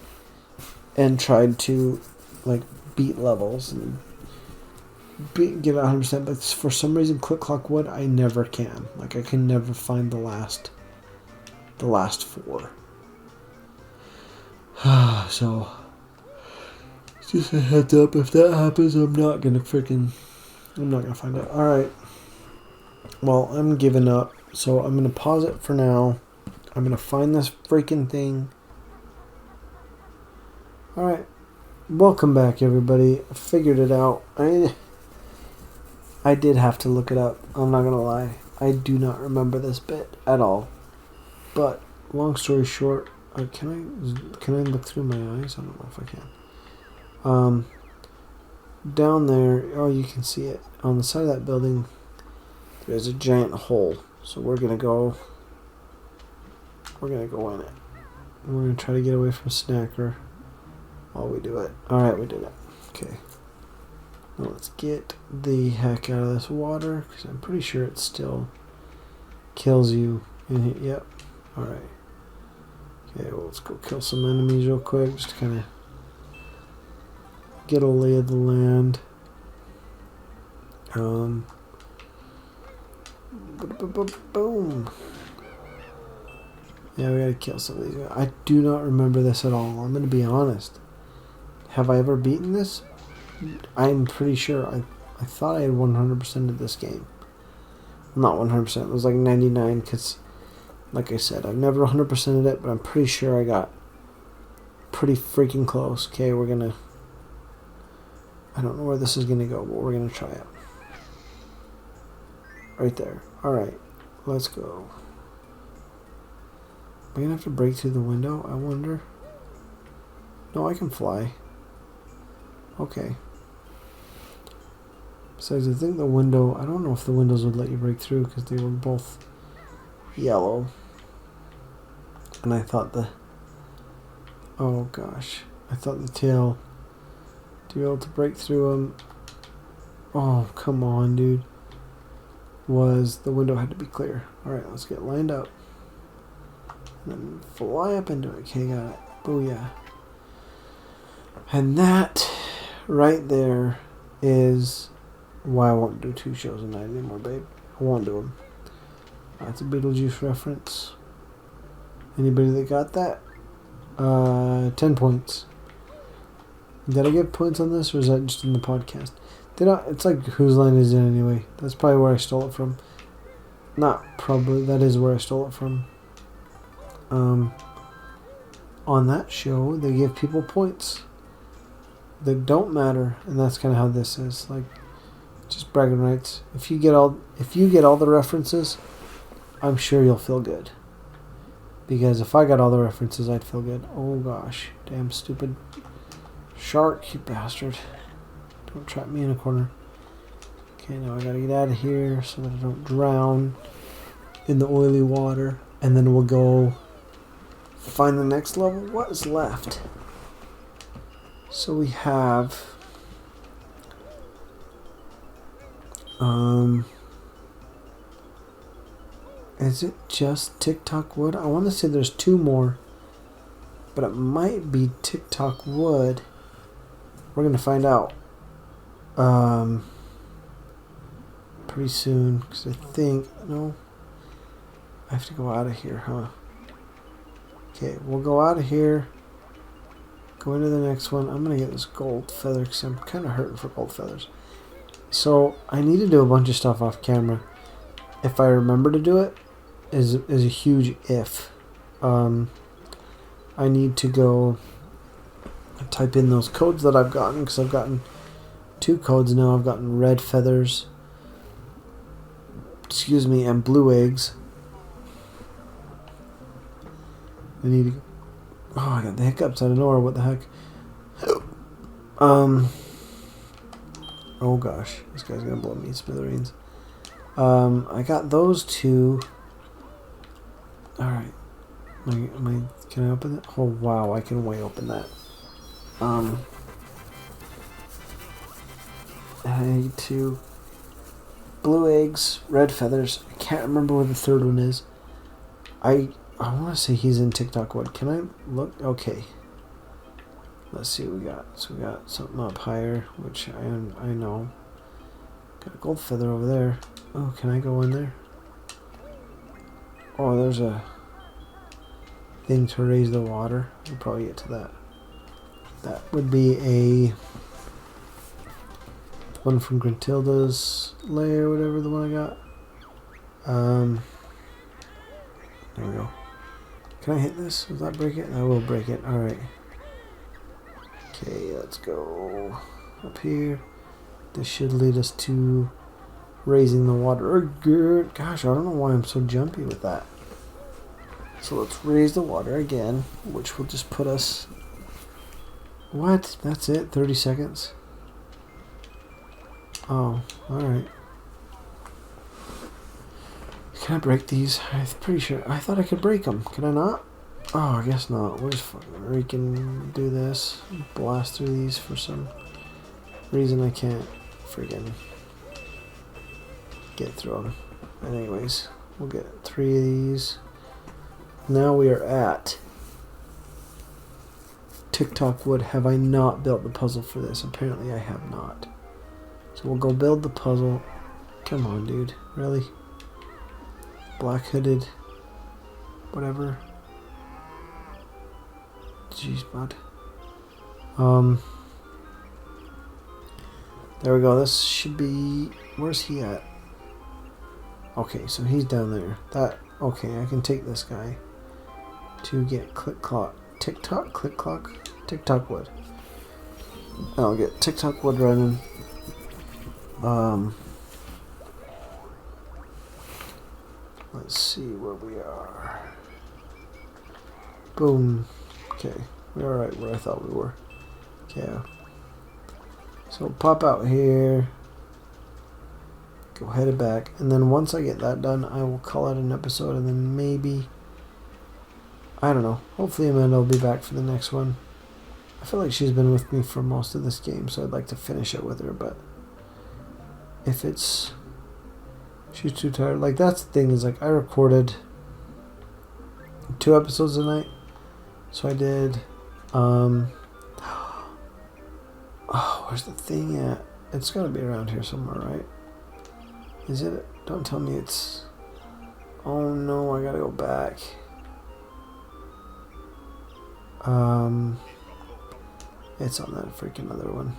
and tried to like beat levels and give it 100%, but for some reason Click Clock Wood I never can. Like I can never find the last 4. So just a heads up, if that happens, I'm not gonna find it. Alright. Well, I'm giving up. So I'm gonna pause it for now. I'm gonna find this freaking thing. Alright. Welcome back, everybody. I figured it out. I did have to look it up. I'm not gonna lie. I do not remember this bit at all. But long story short, can I look through my eyes? I don't know if I can. Down there, oh, you can see it on the side of that building. There's a giant hole. So we're gonna go in it. We're gonna try to get away from Snacker while we do it. Alright, we did it. Okay. Now let's get the heck out of this water, because I'm pretty sure it still kills you in here. Yep. Alright. Okay, well, let's go kill some enemies real quick, just to kind of get a lay of the land. Boom. Yeah, we gotta kill some of these guys. I do not remember this at all. I'm gonna be honest. Have I ever beaten this? I'm pretty sure. I thought I had 100% of this game. Not 100%. It was like 99 because, like I said, I've never 100%ed it, but I'm pretty sure I got pretty freaking close. Okay, we're gonna... I don't know where this is gonna go, but we're gonna try it. Right there. Alright, let's go. Am I gonna have to break through the window, I wonder? No, I can fly. Okay. Besides, I think the window... I don't know if the windows would let you break through because they were both yellow. And I thought the... Oh gosh. I thought the tail... To be able to break through them... Oh, come on, dude. Was the window had to be clear. Alright, let's get lined up. And then fly up into it. Okay, got it. Booyah. And that right there is why I won't do 2 shows a night anymore, babe. I won't do them. That's a Beetlejuice reference. Anybody that got that? 10 points. Did I get points on this, or is that just in the podcast? It's like, whose line is it anyway? That's probably where I stole it from. Not probably, that is where I stole it from. On that show, they give people points that don't matter, and that's kind of how this is. Like, just bragging rights. If you get all the references, I'm sure you'll feel good. Because if I got all the references, I'd feel good. Oh gosh, damn stupid shark, you bastard. Don't trap me in a corner. Okay, now I gotta get out of here so that I don't drown in the oily water. And then we'll go find the next level. What is left? So we have... Is it just TikTok Wood? I want to say there's 2 more. But it might be TikTok Wood. We're going to find out. Pretty soon, because I think, no, I have to go out of here, huh? Okay, we'll go out of here, go into the next one. I'm gonna get this gold feather because I'm kind of hurting for gold feathers. So I need to do a bunch of stuff off camera. If I remember to do it, is a huge if. I need to go type in those codes that I've gotten, because I've gotten 2 codes now. I've gotten red feathers, and blue eggs. I need to... Oh, I got the hiccups out of nowhere. What the heck? Oh gosh, this guy's gonna blow me to smithereens. I got those 2. Alright. Can I open it? Oh wow, I can way open that. I need 2 blue eggs, red feathers. I can't remember where the 3rd one is. I want to say he's in TikTok wood. Can I look? Okay. Let's see what we got. So we got something up higher, which I know. Got a gold feather over there. Oh, can I go in there? Oh, there's a thing to raise the water. We'll probably get to that. That would be a one from Gruntilda's lair, whatever the one I got. There we go. Can I hit this? Does that break it? I will break it. Alright. Okay, let's go up here. This should lead us to raising the water. Gosh, I don't know why I'm so jumpy with that. So let's raise the water again, which will just put us... What? That's it? 30 seconds? Oh, alright. Can I break these? I'm pretty sure. I thought I could break them. Can I not? Oh, I guess not. We'll just freaking do this. Blast through these for some reason I can't friggin' get through them. But anyways, we'll get 3 of these. Now we are at TikTok wood. Have I not built the puzzle for this? Apparently I have not. So we'll go build the puzzle. Come on, dude. Really? Black hooded. Whatever. Jeez, bud. There we go. This should be... Where's he at? Okay, so he's down there. Okay, I can take this guy to get TikTok wood. I'll get TikTok wood running. Let's see where we are. Boom. Okay, we're right where I thought we were. Okay. So pop out here. Go headed back, and then once I get that done, I will call it an episode, and then maybe, I don't know, hopefully Amanda will be back for the next one. I feel like she's been with me for most of this game, so I'd like to finish it with her, but if she's too tired, like that's the thing, is like I recorded 2 episodes a night, so I did, oh, where's the thing at? It's gotta be around here somewhere, right? Is it? Don't tell me it's... Oh no, I gotta go back. It's on that freaking other one.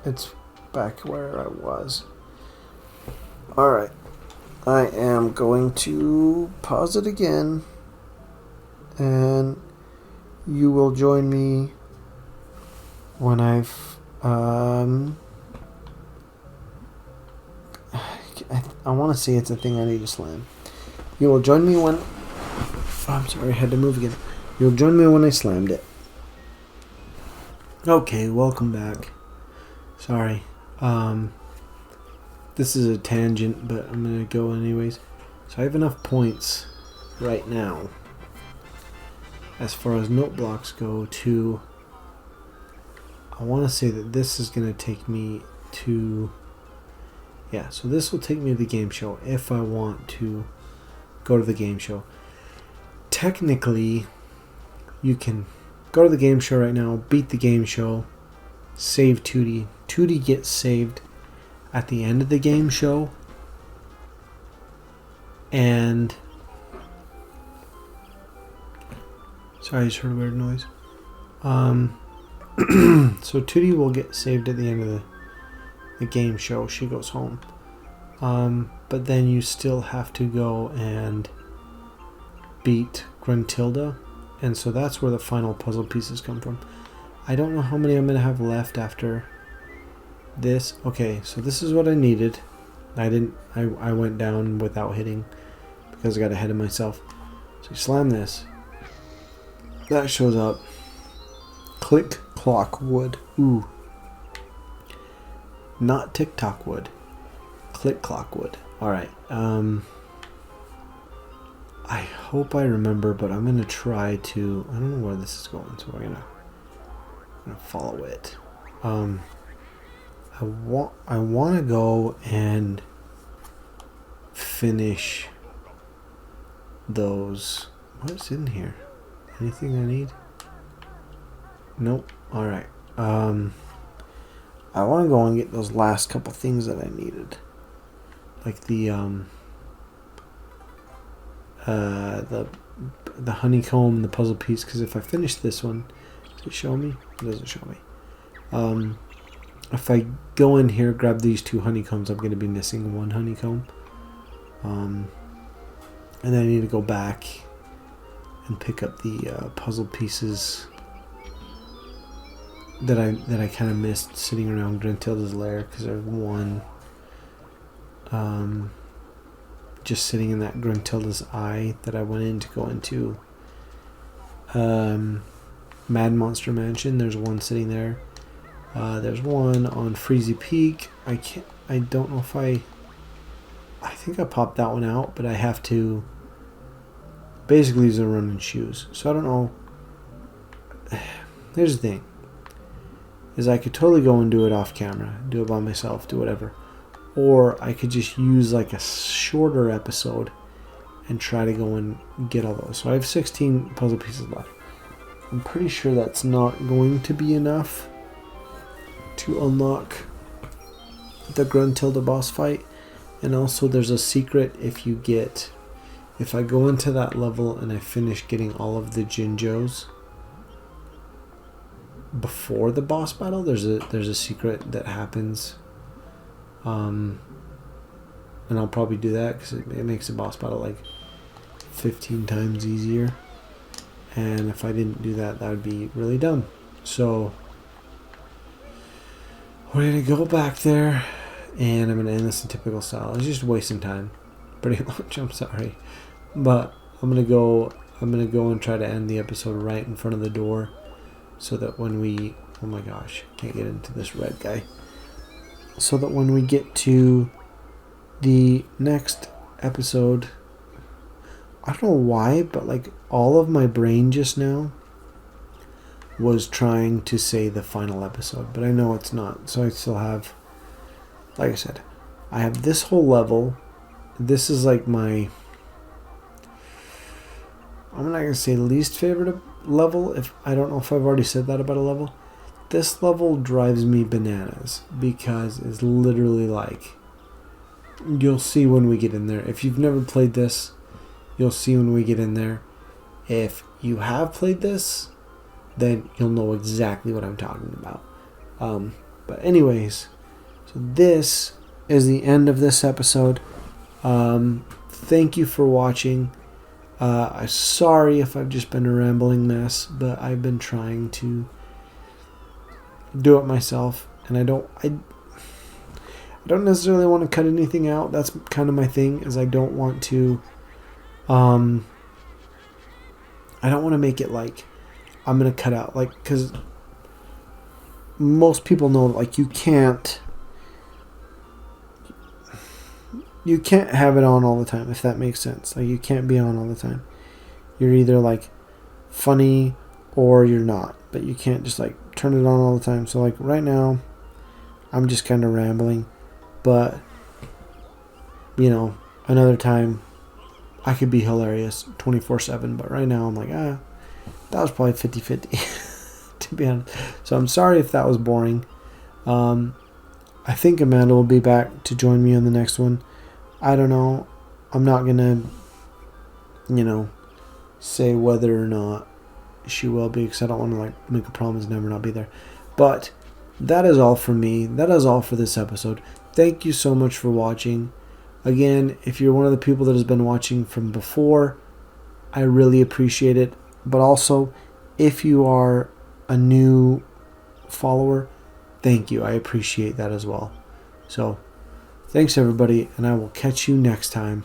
It's back where I was. Alright. I am going to pause it again. And you will join me when I've... I want to say it's a thing I need to slam. You will join me when... Oh, I'm sorry, I had to move again. You'll join me when I slammed it. Okay, welcome back. Sorry. This is a tangent, but I'm going to go anyways. So I have enough points right now, as far as note blocks go, to... I want to say that this is going to take me to... Yeah, so this will take me to the game show if I want to go to the game show. Technically, you can go to the game show right now, beat the game show, save Tootie. Tootie gets saved at the end of the game show. And... Sorry, I just heard a weird noise. So Tootie will get saved at the end of the game show. She goes home. But then you still have to go and beat Gruntilda. And so that's where the final puzzle pieces come from. I don't know how many I'm going to have left after this. Okay, so this is what I needed. I went down without hitting because I got ahead of myself. So you slam this. That shows up. Click clock wood. Ooh. Not TikTok wood. Click clock wood. Alright. I hope I remember, but I'm going to try to... I don't know where this is going, so we're going to follow it. I want to go and finish those What's in here? Anything I need? Nope. Alright. I want to go and get those last couple things that I needed. Like the honeycomb and the puzzle piece, because if I finish this one, does it show me? It doesn't show me. If I go in here, grab these 2 honeycombs, I'm going to be missing 1 honeycomb. And then I need to go back and pick up the puzzle pieces that I kind of missed sitting around Gruntilda's lair, because there's one just sitting in that Gruntilda's eye that I went in to go into Mad Monster Mansion. There's one sitting there. There's one on Freezy Peak. I don't know if I think I popped that one out, but I have to basically use a running shoes. So I don't know. Here's the thing. Is I could totally go and do it off camera, do it by myself, do whatever. Or I could just use like a shorter episode and try to go and get all those. So I have 16 puzzle pieces left. I'm pretty sure that's not going to be enough to unlock the Gruntilda boss fight. And also there's a secret if I go into that level and I finish getting all of the Jinjos before the boss battle, there's a secret that happens, and I'll probably do that because it makes the boss battle like 15 times easier, and if I didn't do that, that would be really dumb. So we're gonna go back there, and I'm gonna end this in typical style. It's just wasting time pretty much. I'm sorry, but I'm gonna go and try to end the episode right in front of the door, so that when we, oh my gosh, can't get into this red guy. So that when we get to the next episode, I don't know why, but like all of my brain just now was trying to say the final episode, but I know it's not. So I still have, like I said, I have this whole level. This is like my, I'm not going to say least favorite level. If I don't know if I've already said that about a level. This level drives me bananas because it's literally like, you'll see when we get in there. If you've never played this, you'll see when we get in there. If you have played this, then you'll know exactly what I'm talking about. But anyways, so this is the end of this episode. Thank you for watching. I'm sorry if I've just been a rambling mess, but I've been trying to do it myself, and I don't necessarily want to cut anything out. That's kind of my thing, is I don't want to make it like I'm gonna cut out, like, because most people know, like, you can't have it on all the time, if that makes sense. Like, you can't be on all the time. You're either like funny or you're not, but you can't just like turn it on all the time. So like right now I'm just kind of rambling, but you know, another time I could be hilarious 24/7, but right now I'm like, that was probably 50-50 to be honest. So I'm sorry if that was boring. I think Amanda will be back to join me on the next one. I don't know. I'm not gonna, say whether or not she will be, because I don't want to like make a promise and never not be there. But that is all from me. That is all for this episode. Thank you so much for watching. Again, if you're one of the people that has been watching from before, I really appreciate it. But also, if you are a new follower, thank you. I appreciate that as well. So, thanks everybody, and I will catch you next time.